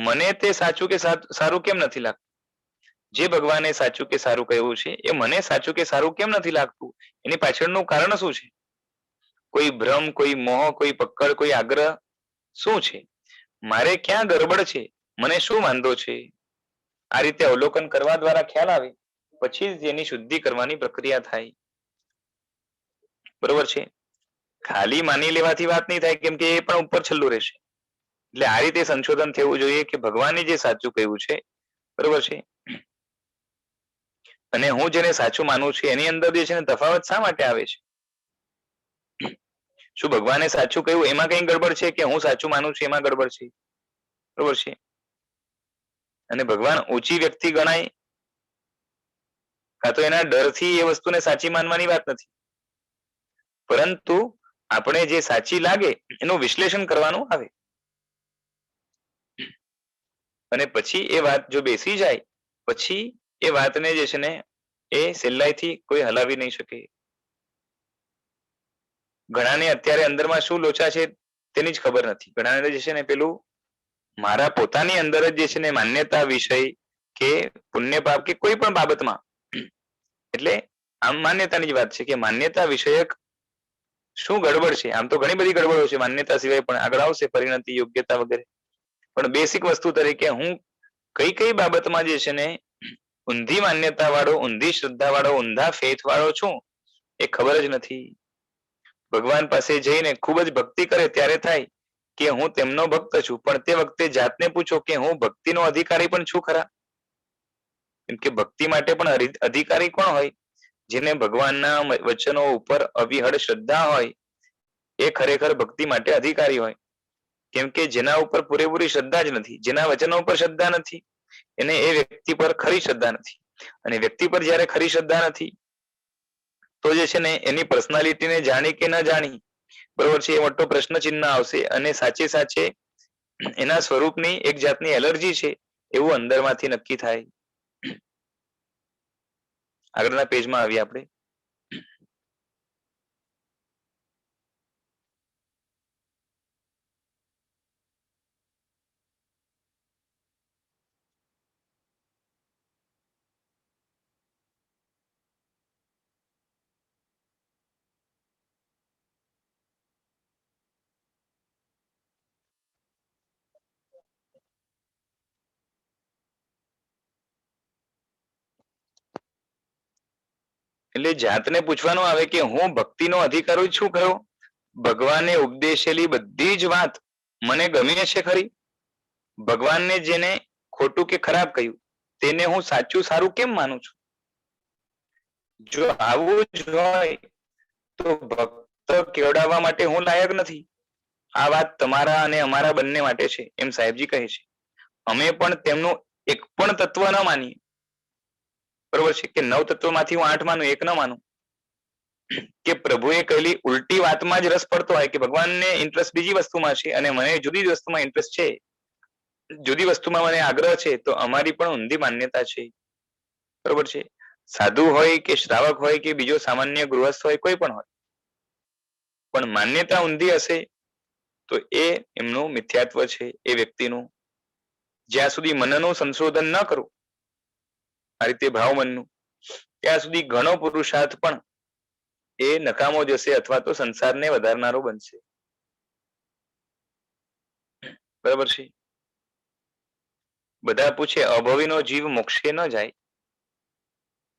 મને તે સાચું કે સારું કેમ નથી લાગતું? જે ભગવાને સાચું કે સારું કહ્યું છે એ મને સાચું કે સારું કેમ નથી લાગતું? એની પાછળનું કારણ શું છે? કોઈ ભ્રમ, કોઈ મોહ, કોઈ પકડ, કોઈ આગ્રહ, શું છે? મારે ક્યાં ગડબડ છે? મને શું વાંધો છે? આ રીતે અવલોકન કરવા દ્વારા ખ્યાલ આવે, પછી જ એની શુદ્ધિ કરવાની પ્રક્રિયા થાય, બરોબર છે. ખાલી માની લેવાથી વાત નહીં થાય, કેમ કે એ પણ ઉપર છેલ્લું રહેશે. એટલે આ રીતે સંશોધન થવું જોઈએ કે ભગવાને જે સાચું કહ્યું છે, બરોબર છે, અને હું જેને સાચું માનું છું એની અંદર જે છે ને તફાવત શા માટે આવે છે? શું ભગવાને સાચું કહ્યું એમાં કઈ ગડબડ છે કે હું સાચું માનું છું એમાં ગડબડ છે? બરોબર છે. અને ભગવાન ઊંચી વ્યક્તિ ગણાય કાં તો એના ડરથી એ વસ્તુને સાચી માનવાની વાત નથી, પરંતુ આપણે જે સાચી લાગે એનું વિશ્લેષણ કરવાનું આવે, અને પછી એ વાત જો બેસી જાય પછી એ વાતને જે છે ને એ સહેલાઈથી કોઈ હલાવી નહીં શકે. ઘણાને અત્યારે અંદરમાં શું લોચા છે તેની જ ખબર નથી. ઘણાને જે છે ને પેલું મારા પોતાની અંદર જ જે છે ને માન્યતા વિષય કે પુણ્ય પાપ કે કોઈ પણ બાબતમાં, એટલે આમ માન્યતાની જ વાત છે કે માન્યતા વિષયક શું ગડબડ છે. આમ તો ઘણી બધી ગડબડો છે માન્યતા સિવાય પણ, આગળ આવશે પરિણતિ, યોગ્યતા વગેરે, પણ બેસિક વસ્તુ તરીકે હું કઈ કઈ બાબતમાં જે છે ને ઊંધી માન્યતા વાળો, ઊંધી શ્રદ્ધા વાળો, ઊંધા ફેથ વાળો છું એ ખબર જ નથી. ભગવાન પાસે જઈને ખૂબ જ ભક્તિ કરે ત્યારે થાય કે હું તેમનો ભક્ત છું, પણ તે વખતે જાતને પૂછો કે હું ભક્તિનો અધિકારી પણ છું ખરા? કેમ કે ભક્તિ માટે પણ અધિકારી કોણ હોય? જેને ભગવાનના વચનો ઉપર અવિહળ શ્રદ્ધા હોય એ ખરેખર ભક્તિ માટે અધિકારી હોય. કેમ કે જેના ઉપર પૂરેપૂરી શ્રદ્ધા જ નથી, જેના વચનો ઉપર શ્રદ્ધા નથી, એને એ વ્યક્તિ પર ખરી શ્રદ્ધા નથી. અને વ્યક્તિ પર જ્યારે ખરી શ્રદ્ધા નથી તો જે છે ને એની પર્સનાલિટીને જાણી કે ન જાણી, બરોબર છે, એ મોટો પ્રશ્ન ચિહ્ન આવશે. અને સાચે સાચે એના સ્વરૂપની એક જાતની એલર્જી છે એવું અંદરમાંથી નક્કી થાય. આગળના પેજમાં આવીએ આપણે. એટલે જાતને પૂછવાનું આવે કે હું ભક્તિનો અધિકારી છું ખરો? ભગવાને ઉપદેશેલી બધી જ વાત મને ગમી છે ખરી? ભગવાનને જેને ખોટું કે ખરાબ કહ્યું તેને હું સાચું સારું કેમ માનું છું? જો આવું જ હોય તો ભક્ત કેવડાવવા માટે હું લાયક નથી. આ વાત તમારા અને અમારા બંને માટે છે એમ સાહેબજી કહે છે. અમે પણ તેમનું એક પણ તત્વ ન માનીએ, બરોબર છે, કે 9 તત્વમાંથી હું 8 માનું, એક ન માનું. કે પ્રભુએ કહેલી ઉલટી વાતમાં જ રસ પડતો હોય કે ભગવાનને ઇન્ટરેસ્ટ બીજી વસ્તુમાં છે અને મને જુદી જ વસ્તુમાં ઇન્ટરેસ્ટ છે, જુદી વસ્તુમાં મને આગ્રહ છે, તો અમારી પણ ઊંધી માન્યતા છે, બરોબર છે. સાધુ હોય કે શ્રાવક હોય કે બીજો સામાન્ય ગૃહસ્થ હોય, કોઈ પણ હોય, પણ માન્યતા ઊંધી હશે તો એ એમનું મિથ્યાત્વ છે એ વ્યક્તિનું. જ્યાં સુધી મનનું સંશોધન ન કરું આ રીતે ભાવમનનું, ત્યાં સુધી ઘણો પુરુષાર્થ પણ એ નકામો જશે અથવા તો સંસારને વધારનારો બનશે, બરાબર છે. બધા પૂછે અભવીનો જીવ મોક્ષે ન જાય,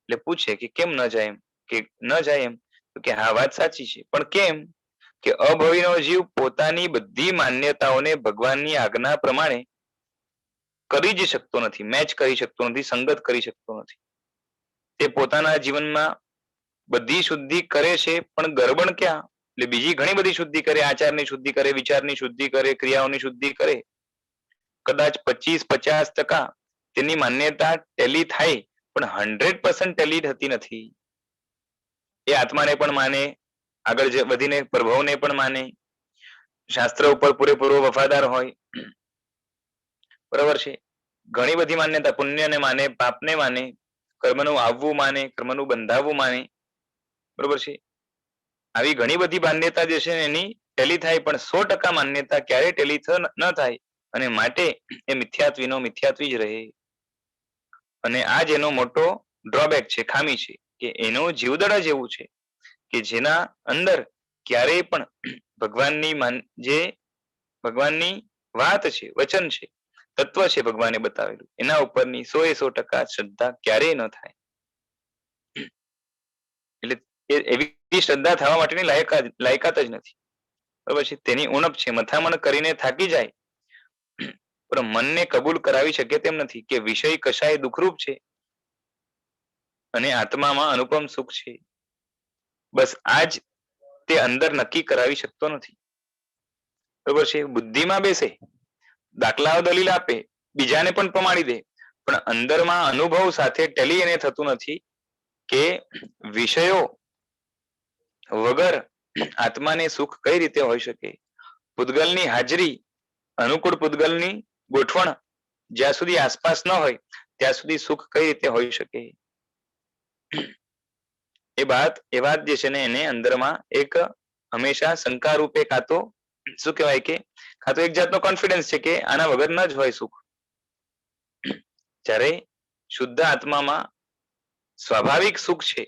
એટલે પૂછે કે કેમ ન જાય? એમ કે ન જાય એમ તો કે હા વાત સાચી છે, પણ કેમ? કે અભવીનો જીવ પોતાની બધી માન્યતાઓને ભગવાનની આજ્ઞા પ્રમાણે કરી જ શકતો નથી, મેચ કરી શકતો નથી, સંગત કરી શકતો નથી. તે પોતાના જીવનમાં બધી શુદ્ધિ કરે છે પણ ગરબડ ક્યાં? એટલે બીજી ઘણી બધી શુદ્ધિ કરે, આચારની શુદ્ધિ કરે, વિચારની શુદ્ધિ કરે, ક્રિયાઓની શુદ્ધિ કરે, કદાચ 25-50% તેની માન્યતા ટેલી થાય પણ 100% ટેલી થતી નથી. એ આત્માને પણ માને, આગળ વધીને પ્રભવને પણ માને, શાસ્ત્ર ઉપર પૂરેપૂરો વફાદાર હોય, બરાબર છે. ઘણી બધી માન્યતા, પુણ્યને માને, પાપને માને, કર્મનું આવવું માને, કર્મનું બંધાવવું માને, બરોબર છે. આવી ઘણી બધી માન્યતા જે છે એની ટેલી થાય પણ 100% માન્યતા ક્યારે ટેલી ન થાય, અને માટે એ મિથ્યાત્વીનો મિથ્યાત્વી જ રહે. અને આ જ એનો મોટો ડ્રોબેક છે, ખામી છે, કે એનો જીવદડા જેવું છે કે જેના અંદર ક્યારેય પણ ભગવાનની વાત છે, વચન છે, તત્વ છે ભગવાને બતાવેલું, એના ઉપરની 100% શ્રદ્ધા ક્યારેય ન થાય. એટલે એવી એવી શ્રદ્ધા થવા માટેની લાયકાત જ નથી. બરાબર છે. તેની ઉણપ છે. મથામણ કરીને થાકી જાય પણ મનને કબૂલ કરાવી શકે તેમ નથી કે વિષય કશાય દુઃખરૂપ છે અને આત્મામાં અનુપમ સુખ છે. બસ આજ તે અંદર નક્કી કરાવી શકતો નથી. બરાબર છે. બુદ્ધિમાં બેસે, દાખલાઓ દલીલ આપે, બીજાને પણ પ્રમાણી દે, પણ અંદરમાં અનુભવ સાથે ટેલી એને થતું નથી કે વિષયો વગર આત્માને સુખ કઈ રીતે હોઈ શકે. પૂતગલની હાજરી, અનુકૂળ પૂતગલની ગોઠવણ જ્યાં સુધી આસપાસ ન હોય ત્યાં સુધી સુખ કઈ રીતે હોઈ શકે. એ વાત જે છે ને એને અંદરમાં એક હંમેશા શંકા રૂપે કાં તો શું કહેવાય કે કાં તો એક જાતનો કોન્ફિડન્સ છે કે આના વગર ન જ હોય સુખ. જ્યારે શુદ્ધ આત્મામાં સ્વાભાવિક સુખ છે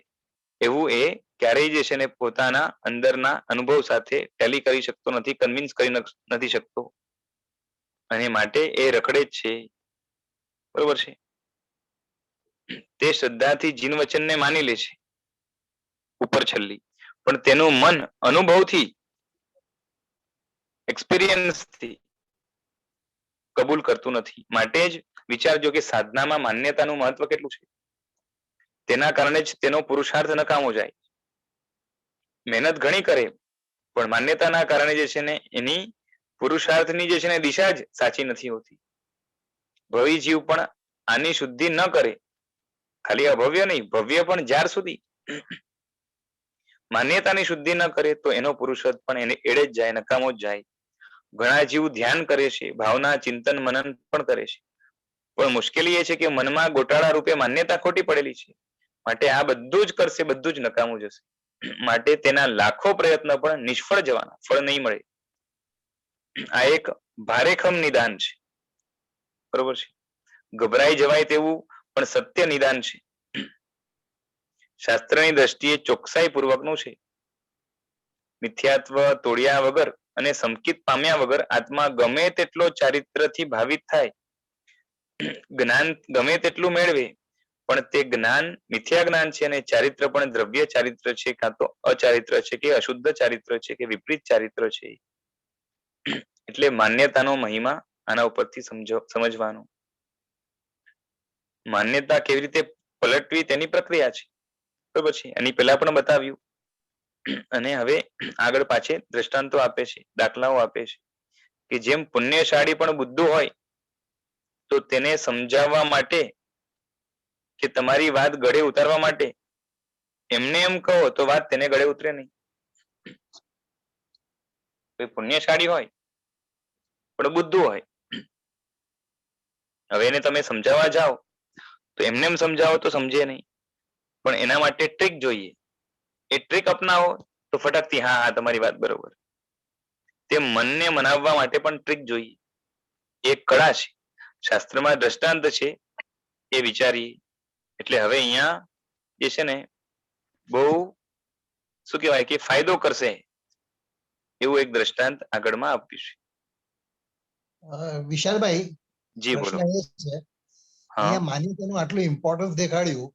એવું એ ક્યારેય જે છે ને પોતાના અંદરના અનુભવ સાથે ટેલી કરી શકતો નથી, કન્વિન્સ કરી નથી શકતો અને માટે એ રખડે જ છે. બરોબર છે. તે શ્રદ્ધાથી જીન વચનને માની લે છે ઉપર છલ્લી, પણ તેનું મન અનુભવથી એક્સપિરિયન્સથી કબૂલ કરતું નથી. માટે જ વિચારજો કે સાધનામાં માન્યતાનું મહત્વ કેટલું છે. તેના કારણે જ તેનો પુરુષાર્થ નકામો જાય. મહેનત ઘણી કરે પણ માન્યતાના કારણે જે છે ને એની પુરુષાર્થની જે છે ને દિશા જ સાચી નથી હોતી. ભવી જીવ પણ આની શુદ્ધિ ન કરે, ખાલી અભવ્ય નહીં ભવ્ય પણ જ્યાર સુધી માન્યતાની શુદ્ધિ ન કરે તો એનો પુરુષાર્થ પણ એને એડે જ જાય, નકામો જ જાય. ઘણા જીવ ધ્યાન કરે છે, ભાવના ચિંતન મનન પણ કરે છે, પણ મુશ્કેલી એ છે કે મનમાં ગોટાળા રૂપે માન્યતા ખોટી પડેલી છે. માટે આ બધું જ કરશે, બધું જ નકામું જશે. માટે તેના લાખો પ્રયત્ન પણ નિષ્ફળ જવાના, ફળ નહીં મળે. આ એક ભારેખમ નિદાન છે. બરોબર છે. ગભરાઈ જવાય તેવું પણ સત્ય નિદાન છે. શાસ્ત્રની દ્રષ્ટિએ ચોકસાઈ પૂર્વકનું છે. મિથ્યાત્વ તોડ્યા વગર અને સંકિત પામ્યા વગર આત્મા ગમે તેટલો ચારિત્રથી ભાવિત થાય, જ્ઞાન ગમે તેટલું મેળવે, પણ તે જ્ઞાન મિથ્યા જ્ઞાન છે અને ચારિત્ર પણ દ્રવ્ય ચારિત્ર છે, કાં તો અચારિત્ર છે કે અશુદ્ધ ચારિત્ર છે કે વિપરીત ચારિત્ર છે. એટલે માન્યતાનો મહિમા આના ઉપરથી સમજવાનું. માન્યતા કેવી રીતે પલટવી તેની પ્રક્રિયા છે. બરોબર છે. એની પહેલા પણ બતાવ્યું અને હવે આગળ પાછે દ્રષ્ટાંતો આપે છે, દાખલાઓ આપે છે કે જેમ પુણ્યશાળી પણ બુદ્ધુ હોય તો તેને સમજાવવા માટે કે તમારી વાત ગળે ઉતારવા માટે એમને એમ કહો તો વાત તેને ગળે ઉતરે નહીં. પુણ્યશાળી હોય પણ બુદ્ધુ હોય, હવે એને તમે સમજાવવા જાઓ તો એમને એમ સમજાવો તો સમજે નહીં, પણ એના માટે ટ્રીક જોઈએ. એ ટ્રીક અપનાવો તો ફટકથી હા હા તમારી વાત બરોબર. તે મનને મનાવવા માટે પણ ટ્રીક જોઈએ. એક કળા છે, શાસ્ત્રમાં દ્રષ્ટાંત છે, એ વિચારીએ. એટલે હવે અહીંયા જે છે ને બહુ શું કહેવાય કે ફાયદો કરશે એવું એક દ્રષ્ટાંત આગળમાં આપ્યું છે. વિશાલભાઈ, જી બોલો. પ્રશ્ન એ છે, હા અહીંયા માન્યતાનું આટલું ઇમ્પોર્ટન્સ દેખાડ્યું,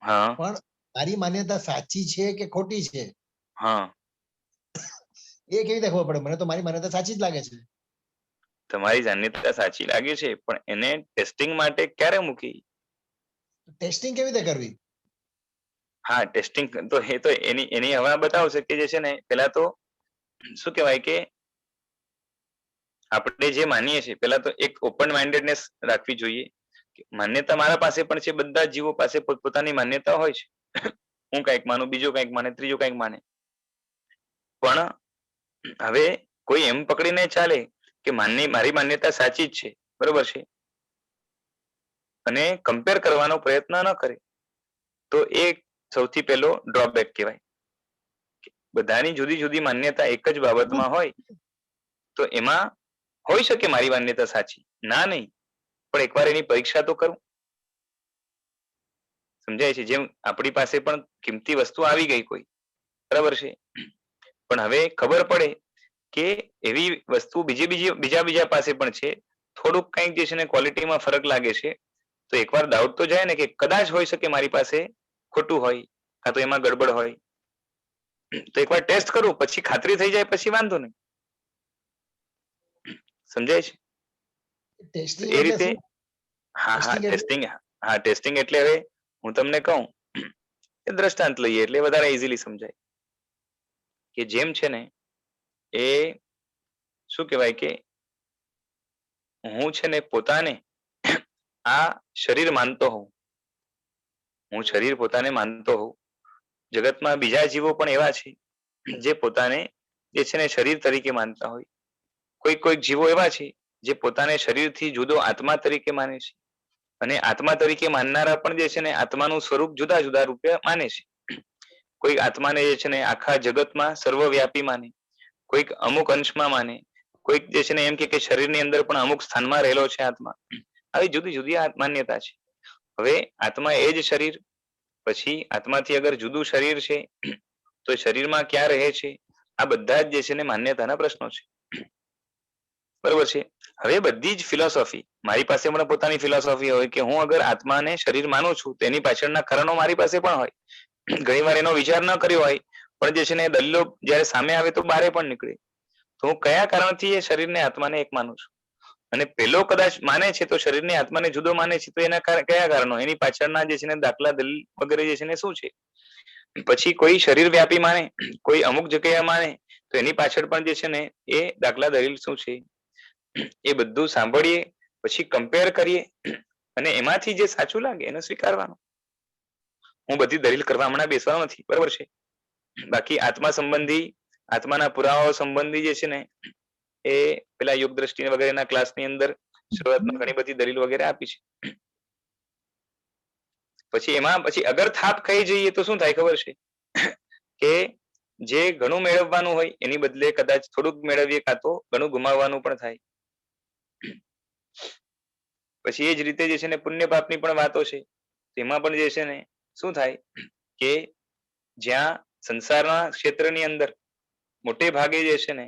હા પણ તારી માન્યતા સાચી છે કે ખોટી છે હા એ કેવી રીતે ખબર પડે? મને તો મારી માન્યતા સાચી જ લાગે છે. તમારી માન્યતા સાચી લાગે છે, પણ એને ટેસ્ટિંગ માટે ક્યારે મૂકી? ટેસ્ટિંગ કેવી રીતે કરવી? હા ટેસ્ટિંગ તો એ તો એની હવે બતાવશે કે જે છે ને પેલા તો શું કહેવાય કે આપણે જે માનીએ છીએ પેલા તો એક ઓપન માઇન્ડેડનેસ રાખવી જોઈએ. માન્યતા મારા પાસે પણ છે, બધા જીવો પાસે પોતપોતાની માન્યતા હોય છે. હું કંઈક માનું, બીજું કંઈક માને, ત્રીજું કંઈક માને. પણ હવે કોઈ એમ પકડીને ચાલે કે મારી માન્યતા સાચી જ છે, બરોબર છે, અને કમ્પેર કરવાનો પ્રયત્ન ન કરે તો એ સૌથી પહેલો ડ્રોબેક કહેવાય. બધાની જુદી જુદી માન્યતા એક જ બાબતમાં હોય તો એમાં હોઈ શકે મારી માન્યતા સાચી, ના નહીં, પણ એકવાર એની પરીક્ષા તો કરું. સમજાય છે? જેમ આપણી પાસે પણ કિંમતી વસ્તુ આવી ગઈ કોઈ, બરાબર છે, પણ હવે ખબર પડે કે એવી વસ્તુ બીજા પાસે પણ છે, થોડુંક કંઈક જે છે ને ક્વોલિટીમાં ફરક લાગે છે, તો એકવાર ડાઉટ તો જાય ને કે કદાચ હોઈ શકે મારી પાસે ખોટું હોય કાં તો એમાં ગડબડ હોય. તો એકવાર ટેસ્ટ કરું, પછી ખાતરી થઈ જાય પછી વાંધો નહીં. સમજાય છે? તો ટેસ્ટિંગ એ એટલે રીતે શું? હા હા ટેસ્ટિંગ એટલે ટેસ્ટિંગ, હા ટેસ્ટિંગ એટલે હવે હું તમને કહું એ દ્રષ્ટાંત લઈએ એટલે વધારે ઇઝીલી સમજાય કે જેમ છે ને એ શું કહેવાય કે હું છે ને પોતાને આ શરીર માનતો હોઉં, હું શરીર પોતાને માનતો હોઉં, જગતમાં બીજા જીવો પણ એવા છે જે પોતાને જે છે ને શરીર તરીકે માનતા હોય. કોઈક જીવો એવા છે જે પોતાને શરીરથી જુદો આત્મા તરીકે માને છે, અને આત્મા તરીકે માનનારા પણ જે છે ને આત્માનું સ્વરૂપ જુદા જુદા રૂપે માને છે. કોઈક આત્માને જે છે ને આખા જગતમાં સર્વવ્યાપી માને, કોઈક અમુક અંશમાં માને, કોઈક જે છે ને એમ કે શરીરની અંદર પણ અમુક સ્થાનમાં રહેલો છે આત્મા. આવી જુદી જુદી માન્યતા છે. હવે આત્મા એ જ શરીર, પછી આત્માથી અગર જુદું શરીર છે તો શરીરમાં ક્યાં રહે છે, આ બધા જ જે છે ને માન્યતાના પ્રશ્નો છે. બરોબર છે. હવે બધી જ ફિલોસોફી, મારી પાસે પણ પોતાની ફિલોસોફી હોય કે હું અગર આત્માને શરીર માનું છું તેની પાછળના કારણો મારી પાસે પણ હોય. ઘણી વાર એનો વિચાર ન કર્યો હોય પણ જે છે ને દલીલો જ્યારે સામે આવે તો બારે પણ નીકળે. તો હું કયા કારણથી એ શરીરને આત્માને એક માનું છું, અને પેલો કદાચ માને છે તો શરીરને આત્માને જુદો માને છે તો એના કયા કારણો, એની પાછળના જે છે ને દાખલા દલીલ વગેરે જે છે ને શું છે. પછી કોઈ શરીર વ્યાપી માને, કોઈ અમુક જગ્યાએ માને તો એની પાછળ પણ જે છે ને એ દાખલા દલીલ શું છે એ બધું સાંભળીએ, પછી કમ્પેર કરીએ અને એમાંથી જે સાચું લાગે એને સ્વીકારવાનું. હું બધી દલીલ કરવા હમણાં બેસવાનો નથી, બરોબર છે. બાકી આત્મા સંબંધી, આત્માના પુરાવાઓ સંબંધી જે છે ને એ પેલા યોગ દ્રષ્ટિ વગેરેના ક્લાસની અંદર શરૂઆતમાં ઘણી બધી દલીલ વગેરે આપી છે. પછી એમાં પછી અગર થાપ ખાઈ જઈએ તો શું થાય ખબર છે કે જે ઘણું મેળવવાનું હોય એની બદલે કદાચ થોડુંક મેળવીએ કાં તો ઘણું ગુમાવવાનું પણ થાય. પછી એ જ રીતે જે છે ને પુણ્ય પાપની પણ વાતો છે. તેમાં પણ જે છે ને શું થાય કે જ્યાં સંસારના ક્ષેત્રની અંદર મોટે ભાગે જે છે ને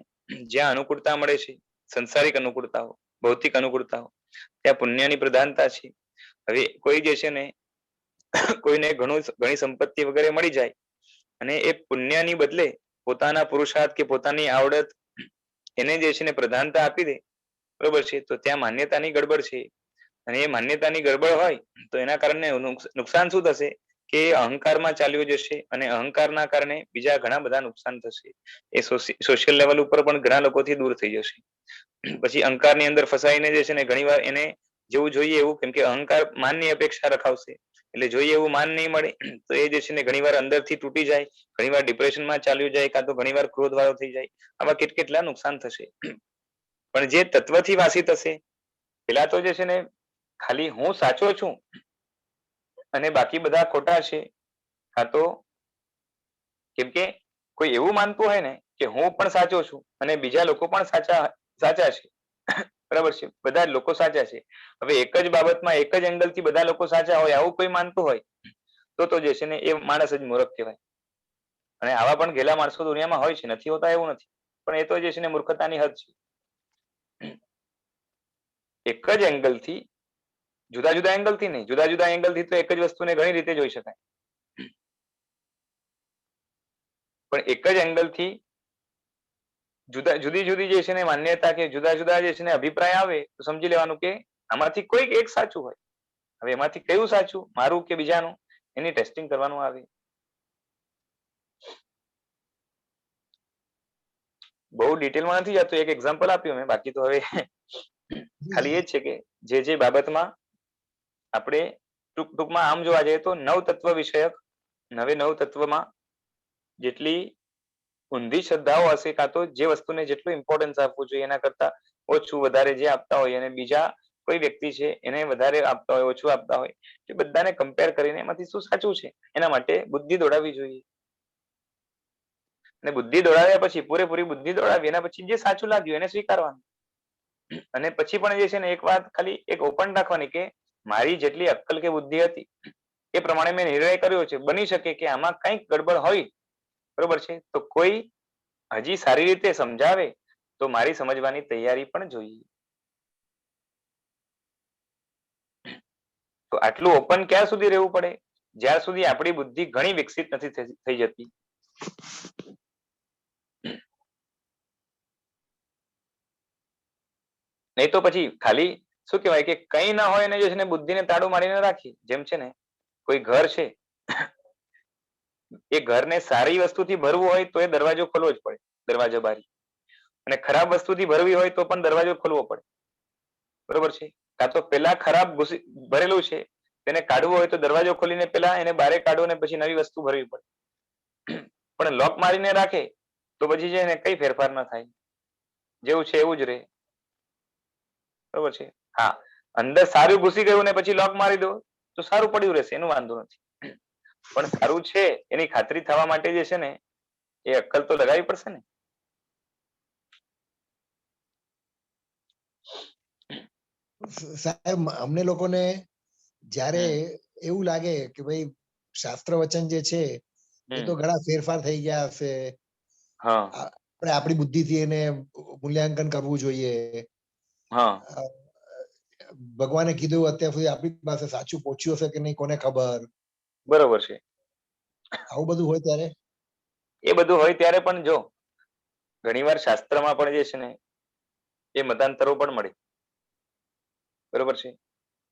જ્યાં અનુકૂળતા મળે છે, સંસારિક અનુકૂળતાઓ, ભૌતિક અનુકૂળતાઓ, ત્યાં પુણ્યની પ્રધાનતા છે. હવે કોઈ જે છે ને કોઈને ઘણી સંપત્તિ વગેરે મળી જાય અને એ પુણ્યની બદલે પોતાના પુરુષાર્થ કે પોતાની આવડત એને જે છે ને પ્રધાનતા આપી દે, બરોબર છે, તો ત્યાં માન્યતાની ગડબડ છે. અને એ માન્યતાની ગડબડ હોય તો એના કારણે નુકસાન શું થશે કે અહંકારમાં ચાલ્યો જશે, અને અહંકારના કારણે બીજા ઘણા બધા નુકસાન થશે. એ સોશિયલ લેવલ ઉપર પણ ઘણા લોકોથી દૂર થઈ જશે. પછી અહંકારની અંદર ફસાઈને જે છે ને ઘણી વાર એને જેવું જોઈએ એવું, કેમ કે અહંકાર માનની અપેક્ષા રખાવશે એટલે જોઈએ એવું માન નહીં મળે તો એ જે છે ને ઘણી વાર અંદરથી તૂટી જાય, ઘણી વાર ડિપ્રેશનમાં ચાલ્યું જાય, કાં તો ઘણી વાર ક્રોધ વાળો થઈ જાય. આવા કેટલા નુકસાન થશે. પણ જે તત્વથી વાસિત હશે, પેલા તો જે છે ને ખાલી હું સાચો છું અને બાકી બધા ખોટા છે, કાં તો કેમ કે કોઈ એવું માનતું હોય ને કે હું પણ સાચો છું અને બીજા લોકો પણ સાચા છે, બરાબર છે, બધા લોકો સાચા છે. હવે એક જ બાબતમાં એક જ એંગલથી બધા લોકો સાચા હોય આવું કોઈ માનતું હોય તો જે છે ને એ માણસ જ મૂર્ખ કહેવાય. અને આવા પણ ગેલા માણસો દુનિયામાં હોય છે, નથી હોતા એવું નથી, પણ એ તો જે છે ને મૂર્ખતાની હદ છે. એક જ એંગલથી, જુદા જુદા એંગલથી નહીં, જુદા જુદા એંગલથી તો એક જ વસ્તુને ઘણી રીતે જોઈ શકાય, પણ એક જ એંગલથી જુદી જુદી જે છે ને માન્યતા કે જુદા જુદા જે છે ને અભિપ્રાય આવે તો સમજી લેવાનું કે આમાંથી કોઈક એક સાચું હોય. હવે એમાંથી કયું સાચું, મારું કે બીજાનું, એની ટેસ્ટિંગ કરવાનું આવે. બહુ ડિટેલમાં નથી જતો, એક એક્ઝામ્પલ આપ્યું મેં, બાકી તો હવે ખાલી એ જ છે કે જે બાબતમાં આપણે ટૂંકમાં આમ જોવા જઈએ તો નવ તત્વ વિષયક, નવ તત્વમાં જેટલી ઊંધી શ્રદ્ધાઓ હશે, કાં તો જે વસ્તુને જેટલું ઇમ્પોર્ટન્સ આપવું જોઈએ એના કરતા ઓછું વધારે જે આપતા હોય, અને બીજા કોઈ વ્યક્તિ છે એને વધારે આપતા હોય, ઓછું આપતા હોય, એ બધાને કમ્પેર કરીને એમાંથી શું સાચું છે એના માટે બુદ્ધિ દોડાવવી જોઈએ. અને બુદ્ધિ દોડાવ્યા પછી, પૂરેપૂરી બુદ્ધિ દોડાવી એના પછી જે સાચું લાગ્યું એને સ્વીકારવાનું. અને પછી પણ જે છે ને એક વાત ખાલી એક ઓપન રાખવાની કે મારી જેટલી અક્કલ કે બુદ્ધિ હતી એ પ્રમાણે મેં નિર્ણય કર્યો છે, બની શકે કે આમાં કંઈક ગડબડ હોય, બરોબર છે, તો કોઈ હજી સારી રીતે સમજાવે તો મારી સમજવાની તૈયારી પણ જોઈએ. તો આટલું ઓપન ક્યાં સુધી રહેવું પડે, જ્યાં સુધી આપણી બુદ્ધિ ઘણી વિકસિત નથી થઈ જતી. નહીં તો પછી ખાલી શું કહેવાય કે કઈ ના હોય એને જે છે ને બુદ્ધિને તાળું મારીને રાખી. જેમ છે ને કોઈ ઘર છે, એ ઘરને સારી વસ્તુથી ભરવું હોય તો એ દરવાજો ખોલવો જ પડે, દરવાજો બારી. અને ખરાબ વસ્તુથી ભરવી હોય તો પણ દરવાજો ખોલવો પડે, બરોબર છે. કાં તો પેલા ખરાબ ભરેલું છે તેને કાઢવું હોય તો દરવાજો ખોલીને પેલા એને બારે કાઢો અને પછી નવી વસ્તુ ભરવી પડે. પણ લોક મારીને રાખે તો પછી છે ને કઈ ફેરફાર ન થાય, જેવું છે એવું જ રહે, બરોબર છે. હા, અંદર સારું ઘૂસી ગયું ને પછી લોક મારી દો તો સારું પડ્યું રહેશે, એનો વાંધો નથી. પણ સારું છે એની ખાતરી થવા માટે જે છે ને એ અક્કલ તો લગાવવી પડશે ને. સાહેબ અમને લોકોને જ્યારે એવું લાગે કે ભાઈ શાસ્ત્ર વચન જે છે એ તો ઘણા ફેરફાર થઈ ગયા હશે, હા આપણે આપણી બુદ્ધિથી એને મૂલ્યાંકન કરવું જોઈએ, હા ભગવાને કીધું અત્યાર સુધી આપણી પાસે સાચું પહોંચ્યું હશે કે નહીં કોને ખબર, બરોબર છે. આવું બધું હોય ત્યારે એ બધું હોય ત્યારે પણ જો ઘણીવાર શાસ્ત્રમાં પણ જે છે ને એ મતાંતરો પણ મળે, બરોબર છે.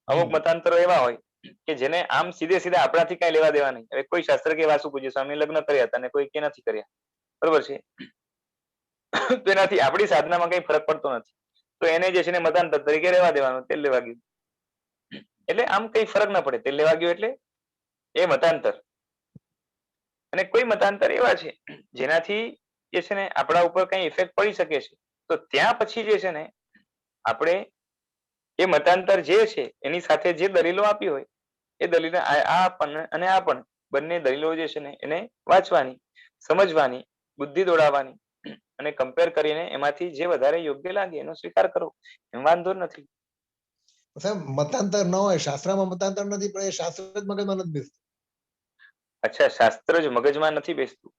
અમુક મતાંતરો એવા હોય કે જેને આમ સીધે સીધા આપણાથી કઈ લેવા દેવા નહીં. હવે કોઈ શાસ્ત્ર કે વાસુ પૂજ્ય સ્વામી લગ્ન કર્યા હતા અને કોઈ કે નથી કર્યા, બરોબર છે. તો એનાથી આપણી સાધનામાં કઈ ફરક પડતો નથી, તો એને જે છે ને મતાંતર તરીકે રહેવા દેવાનું, તેલ લેવા ગયું એટલે આમ કઈ ફરક ના પડે. તેલ લેવા ગયું એટલે એ મતાંતર. અને કોઈ મતાંતર એવા છે જેનાથી જે છે ને આપણા ઉપર કઈ ઇફેક્ટ પડી શકે છે, તો ત્યાં પછી જે છે ને આપણે એ મતાંતર જે છે એની સાથે જે દલીલો આપી હોય એ દલીલ આ પણ અને આ પણ બંને દલીલો જે છે ને એને વાંચવાની, સમજવાની, બુદ્ધિ દોડાવવાની અને કમ્પેર કરીને એમાંથી જે વધારે યોગ્ય લાગે એનો સ્વીકાર કરવો, એમ વાંધો નથી. સાહેબ મતાંતર ન હોય, શાસ્ત્રમાં મતાંતર નથી પણ એ શાસ્ત્ર જ મગજમાં નથી બેસતું. અચ્છા, શાસ્ત્ર જ મગજમાં નથી બેસતું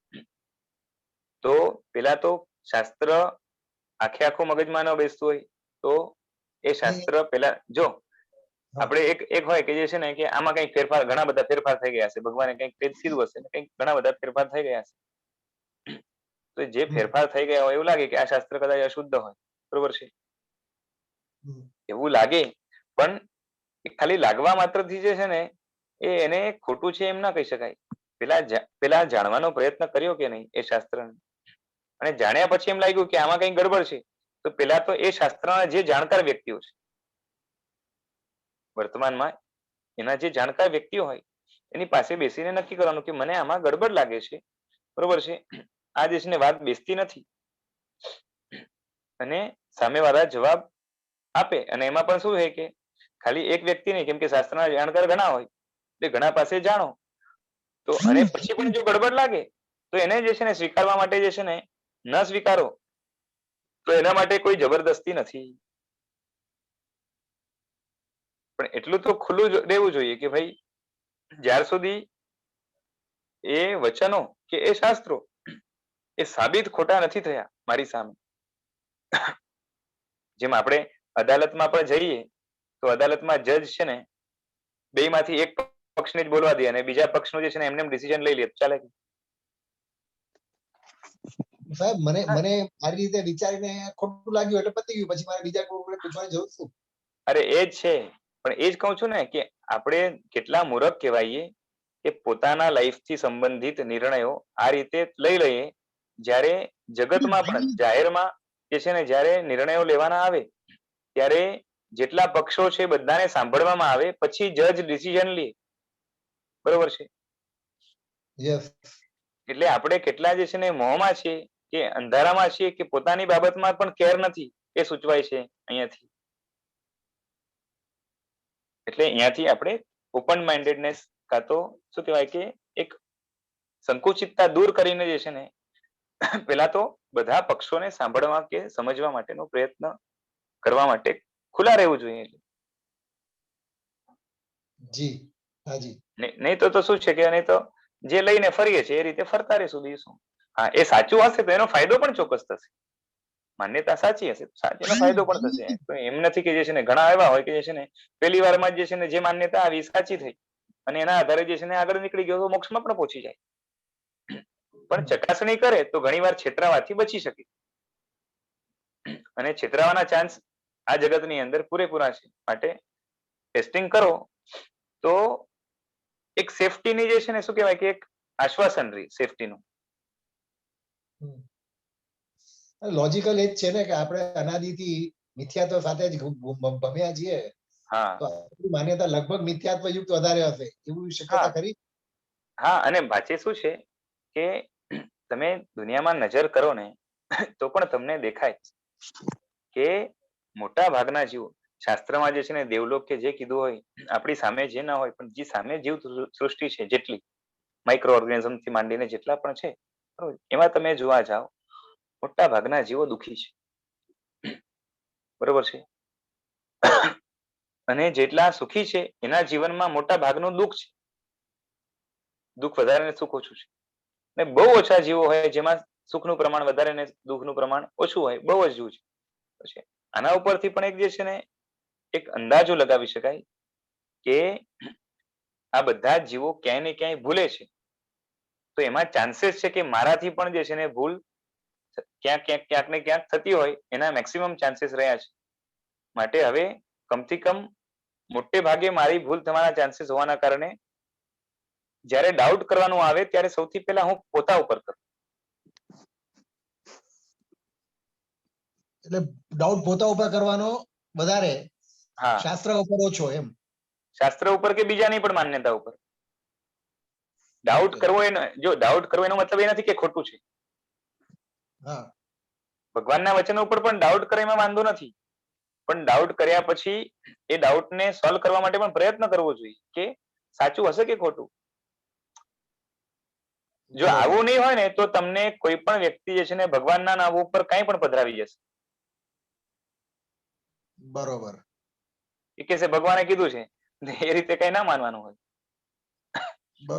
તો પેલા તો શાસ્ત્ર આખે આખું મગજમાં ન બેસતું હોય તો એ શાસ્ત્ર પેલા જો આપણે એક હોય કે જે છે ને કે આમાં કઈક ફેરફાર, ઘણા બધા ફેરફાર થઈ ગયા છે, ભગવાને કંઈક કીધું હશે, કંઈક ઘણા બધા ફેરફાર થઈ ગયા છે. તો જે ફેરફાર થઈ ગયા હોય એવું લાગે કે આ શાસ્ત્ર કદાચ અશુદ્ધ હોય, બરોબર છે, એવું લાગે. પણ ખાલી લાગવા માત્રથી જે છે ને એ એને ખોટું છે એમ ના કહી શકાય. પેલા જાણવાનો પ્રયત્ન કર્યો કે નહીં એ શાસ્ત્રને, અને જાણ્યા પછી એમ લાગ્યું કે આમાં કઈ ગડબડ છે, તો પેલા તો એ શાસ્ત્રના જે જાણકાર વ્યક્તિઓ છે વર્તમાનમાં, એના જે જાણકાર વ્યક્તિઓ હોય એની પાસે બેસીને નક્કી કરવાનું કે મને આમાં ગડબડ લાગે છે, બરોબર છે, આ જે છે ને વાત બેસતી નથી. અને સામેવાળા જવાબ આપે. અને એમાં પણ શું છે કે ખાલી એક વ્યક્તિ નહીં, કેમ કે શાસ્ત્રના જાણકાર ઘણા હોય એટલે ઘણા પાસે જાણો તો, અને પછી પણ જો ગડબડ લાગે તો એને જે છે ને સ્વીકારવા માટે જે છે ને ન સ્વીકારો તો એના માટે કોઈ જબરદસ્તી નથી. પણ એટલું તો ખુલ્લું રહેવું જોઈએ કે ભાઈ જ્યાર સુધી એ વચનો કે એ શાસ્ત્રો એ સાબિત ખોટા નથી થયા મારી સામે, જેમ આપણે અદાલતમાં પણ જઈએ તો અદાલતમાં જજ છે ને બેમાંથી એક પક્ષને જ બોલવા દે અને બીજા પક્ષનું જે છે ને એમને ડિસિઝન લઈ લે, ચાલે. સાહેબ મને મારી રીતે વિચારીને ખોટું લાગ્યું એટલે પતી ગયું, પછી મારે બીજા કોઈ પૂછવાની જરૂર શું? અરે એ જ છે, પણ એ જ કહું છું ને કે આપણે કેટલા મૂર્ખ કહેવાઈએ કે પોતાના લાઈફથી સંબંધિત નિર્ણયો આ રીતે લઈ લઈએ, જ્યારે જગતમાં પણ જાહેરમાં જે છે ને જ્યારે નિર્ણયો લેવાના આવે ત્યારે જેટલા પક્ષો છે બધાને સાંભળવામાં આવે પછી જજ ડિસિઝન લે, બરોબર છે. એટલે આપણે કેટલા જે છે ને મોહમાં છીએ કે અંધારામાં છીએ કે પોતાની બાબતમાં પણ કેર નથી, એ સૂચવાય છે અહીંયાથી. એટલે અહીંયાથી આપણે ઓપન માઇન્ડેડનેસ કાં તો શું કહેવાય કે એક સંકુચિતતા દૂર કરીને જે છે ને પેલા તો બધા પક્ષોને સાંભળવા કે સમજવા માટેનો પ્રયત્ન કરવા માટે ખુલ્લા રહેવું જોઈએ. જી હાજી. નહીં તો શું છે કે નહીં તો જે લઈને ફરીએ છીએ એ રીતે ફરતા રહેશું, બીજું. હા, એ સાચું હશે તો એનો ફાયદો પણ ચોક્કસ થશે. માન્યતા સાચી હશે તો સાચીનો ફાયદો પણ થશે. તો એમ નથી કે જે છે ને ઘણા એવા હોય કે જે છે ને પહેલી વારમાં જે છે ને જે માન્યતા આવી સાચી થઈ અને એના આધારે જે છે ને આગળ નીકળી ગયો તો મોક્ષમાં પણ પહોંચી જાય. પણ ચકાસણી કરે તો ઘણીવાર છેતરાવાથી બચી શકે. અને છેતરાવાના ચાન્સ આ જગતની અંદર પૂરેપૂરા છે. માટે ટેસ્ટિંગ કરો તો એક સેફટીની જે છે ને શું કહેવાય કે એક આશ્વાસન રહે સેફટીનું. લોજિકલ એ જ છે ને કે આપણે અનાદિથી મિથ્યાત્વ સાથે જ ભમ્યા છીએ, હા તો આપણી માન્યતા લગભગ મિથ્યાત્વ યુક્ત વધારે હશે એવું શક્યતા ખરી? હા, અને પાછી શું છે કે તમે દુનિયામાં નજર કરો ને તો પણ તમને દેખાય કે મોટા ભાગના જીવો, શાસ્ત્રમાં જે છે ને દેવલોક કે જે કીધું હોય, આપણી સામે જે ના હોય પણ જે સામે જીવ સૃષ્ટિ છે જેટલી માઇક્રો ઓર્ગેનિઝમ થી માંડીને જેટલા પણ છે, બરોબર, એમાં તમે જોવા જાઓ મોટા ભાગના જીવો દુઃખી છે, બરોબર છે. અને જેટલા સુખી છે એના જીવનમાં મોટા ભાગનું દુઃખ છે. દુઃખ વધારે ને સુખ ઓછું છે. ને બહુ ઓછા જીવો હોય જેમાં સુખનું પ્રમાણ વધારે ને દુઃખનું પ્રમાણ ઓછું હોય, બહુ જ જીવ છે. આના ઉપરથી પણ એક જે છે ને એક અંદાજો લગાવી શકાય કે આ બધા જ જીવો ક્યાંય ને ક્યાંય ભૂલે છે, તો એમાં ચાન્સીસ છે કે મારાથી પણ જે છે ને ભૂલ ક્યાંક ને ક્યાંક થતી હોય, એના મેક્સિમમ ચાન્સીસ રહ્યા છે. માટે હવે કમથી કમ મોટે ભાગે મારી ભૂલ થવાના ચાન્સીસ હોવાના કારણે જ્યારે ડાઉટ કરવાનું આવે ત્યારે સૌથી પહેલા હું પોતા ઉપર કરું. એટલે ડાઉટ પોતા ઉપર કરવાનો વધારે, હા, શાસ્ત્ર ઉપર ઓછો, એમ? શાસ્ત્ર ઉપર કે બીજાની પણ માન્યતા ઉપર ડાઉટ Okay. કરવો જો ડાઉટ કરવો એનો મતલબ એ નથી કે ખોટું છે. હા, ભગવાનના વચનો ઉપર પણ ડાઉટ કરે એમાં વાંધો નથી, પણ ડાઉટ કર્યા પછી એ ડાઉટને સોલ્વ કરવા માટે પણ પ્રયત્ન કરવો જોઈએ કે સાચું હશે કે ખોટું. જો બરોબર. આવું નહીં હોય ને તો તમને કોઈ પણ વ્યક્તિ જે છે ને ભગવાનના નામ ઉપર કાંઈ પણ પધરાવી જશે. બરોબર. એ કહેશે ભગવાને કીધું છે, એ રીતે કઈ ના માનવાનું હોય.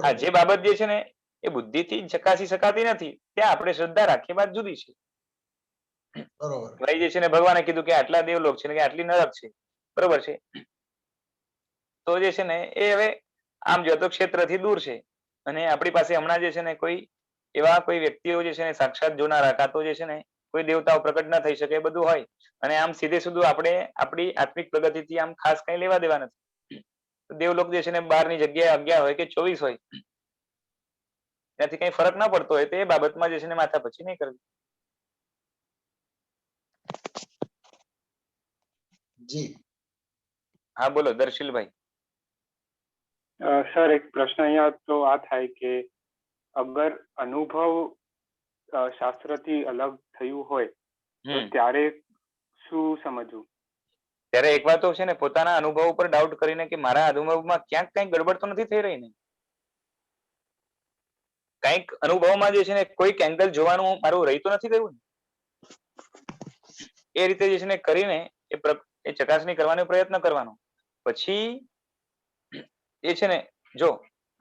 આ જે બરોબર. બાબત જે છે ને એ બુદ્ધિથી ચકાસી શકાતી નથી, ત્યાં આપણે શ્રદ્ધા રાખીએ, વાત જુદી છે. બરોબર. ભાઈ જે છે ને ભગવાને કીધું કે આટલા દેવલોક છે ને કે આટલી નરક છે, બરોબર છે, તો જે છે ને એ હવે આમ જો તો ક્ષેત્રથી દૂર છે, અને આપણી પાસે હમણાં જે છે ને કોઈ એવા કોઈ વ્યક્તિઓ જે છે ને સાક્ષાત જોનારા, કાં તો જે છે ને કોઈ દેવતાઓ પ્રકટ ના થઈ શકે, એ બધું હોય, અને આમ સીધે સીધું આપણે આપણી આત્મિક પ્રગતિથી આમ ખાસ કઈ લેવા દેવા નથી. દેવલોક જે છે ને 12 ની જગ્યાએ 11 હોય કે 24 હોય, ત્યાંથી કઈ ફરક ના પડતો હોય તો એ બાબતમાં જે છે ને માથાપચ્છી નહીં કરવી. જી. હા બોલો દર્શીલભાઈ. સર એક પ્રશ્ન અહીંયા તો આ થાય કે અગર અનુભવ શાસ્ત્રથી અલગ થયું હોય તો ત્યારે શું સમજવું? ત્યારે એક વાત તો છે ને પોતાના અનુભવ ઉપર ડાઉટ કરીને કે મારા અનુભવમાં ક્યાંક કઈક ગડબડ તો નથી થઈ રહી ને, કઈક અનુભવમાં જે છે ને કોઈક એંગલ જોવાનું મારું રહી તો નથી ગયું ને, એ રીતે જે છે ને કરીને એ ચકાસણી કરવાનો પ્રયત્ન કરવાનો. પછી એ છે ને જો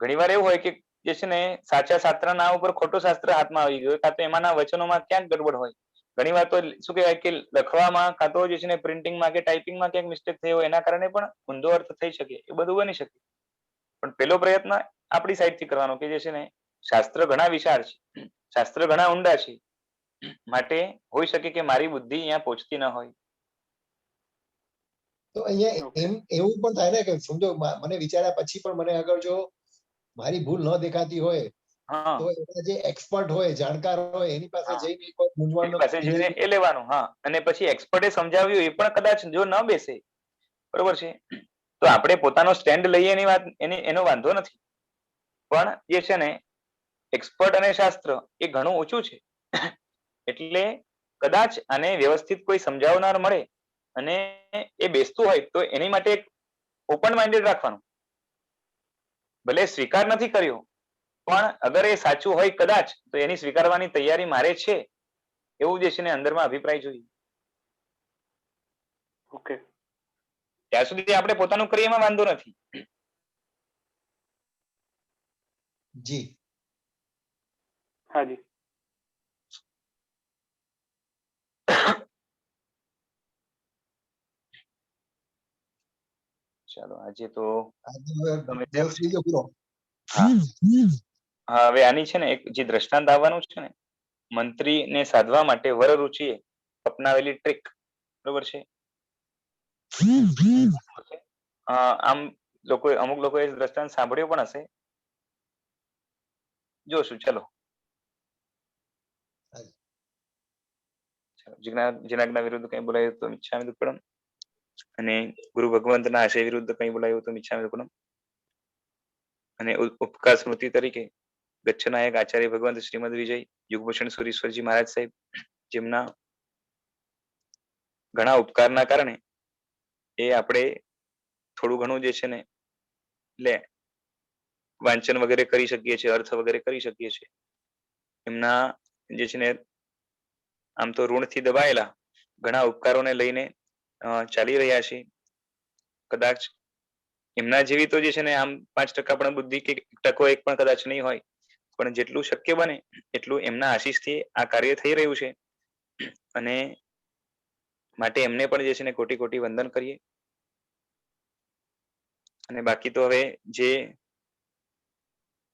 ઘણીવાર એવું હોય કે જે છે ને સાચા શાસ્ત્રના નામ ઉપર ખોટું શાસ્ત્ર હાથમાં આવી ગયું, કાં તો એમાંના વચનોમાં ક્યાંક ગડબડ હોય. ઘણીવાર તો શું કહેવાય કે લખવામાં કાં તો જે છે ને પ્રિન્ટિંગમાં કે ટાઈપિંગમાં ક્યાંક મિસ્ટેક થઈ હોય, એના કારણે પણ ઊંધો અર્થ થઈ શકે, એ બધું બની શકે. પણ પેલો પ્રયત્ન આપણી સાઈડથી કરવાનો કે જે છે ને શાસ્ત્ર ઘણા વિશાળ છે, શાસ્ત્ર ઘણા ઊંડા છે, માટે હોઈ શકે કે મારી બુદ્ધિ અહીંયા પહોંચતી ન હોય. તો અહીંયા એમ એવું પણ થાય ને કે સમજો મને વિચાર્યા પછી પણ મને અગર જો મારી ભૂલ ન દેખાતી હોય તો એના જે એક્સપર્ટ હોય, જાણકાર હોય, એની પાસે જઈને એક વાર મૂંઝવણનો પાસે જઈને એ લેવાનું. હા, અને પછી એક્સપર્ટે સમજાવ્યું એ પણ કદાચ જો ન બેસે, બરોબર છે, તો આપણે પોતાનો સ્ટેન્ડ લઈએ એની વાત એનો વાંધો નથી, પણ જે છે ને એક્સપર્ટ અને શાસ્ત્ર એ ઘણું ઊંચું છે. એટલે કદાચ આને વ્યવસ્થિત કોઈ સમજાવનાર મળે અને એ બેસતું હોય તો એની માટે એક ઓપન માઇન્ડેડ રાખવાનું. ભલે સ્વીકાર નથી કર્યો, પણ અગર એ સાચું હોય કદાચ તો એની સ્વીકારવાની તૈયારી મારે છે, એવું જે છે ને અંદરમાં અભિપ્રાય જોઈએ. ઓકે. ત્યાં સુધી આપણે પોતાનું કરીએ એમાં વાંધો નથી. જી. હાજી. ચાલો આજે તો દિવસ બીજો પૂરો. હા હા, હવે આની છે ને એક જે દ્રષ્ટાંત આવવાનું છે ને, મંત્રીને સાધવા માટે વરરુચિએ અપનાવેલી ટ્રીક, બરોબર છે. આમ અમુક લોકોએ દ્રષ્ટાંત સાંભળ્યો પણ હશે. જોશું, ચલો. જનાજ્ઞા વિરુદ્ધ કઈ બોલાયું તો મિચ્છામિ દુક્કડમ, અને ગુરુ ભગવંતના આશય વિરુદ્ધ કઈ બોલાયું તો મિચ્છામિ દુક્કડમ. અને ઉપકાર સ્મૃતિ તરીકે ગચ્છનાયક આચાર્ય ભગવંત શ્રીમદ વિજય યુગભૂષણ સુરીશ્વરજી મહારાજ સાહેબ, જેમના ઘણા ઉપકારના કારણે એ આપણે થોડું ઘણું જે છે ને એટલે વાંચન વગેરે કરી શકીએ છીએ, અર્થ વગેરે કરી શકીએ છીએ. એમના જે છે ને આમ તો ઋણથી દબાયેલા ઘણા ઉપકારોને લઈને ચાલી રહ્યા છે. કદાચ એમના જેવી તો જે છે ને આમ 5% પણ બુદ્ધિ કે ટકો એક પણ કદાચ નહીં હોય, પણ જેટલું શક્ય બને એટલું એમના આશીષથી આ કાર્ય થઈ રહ્યું છે. અને માટે એમને પણ જે છે ને કોટી કોટી વંદન કરીએ. અને બાકી તો હવે જે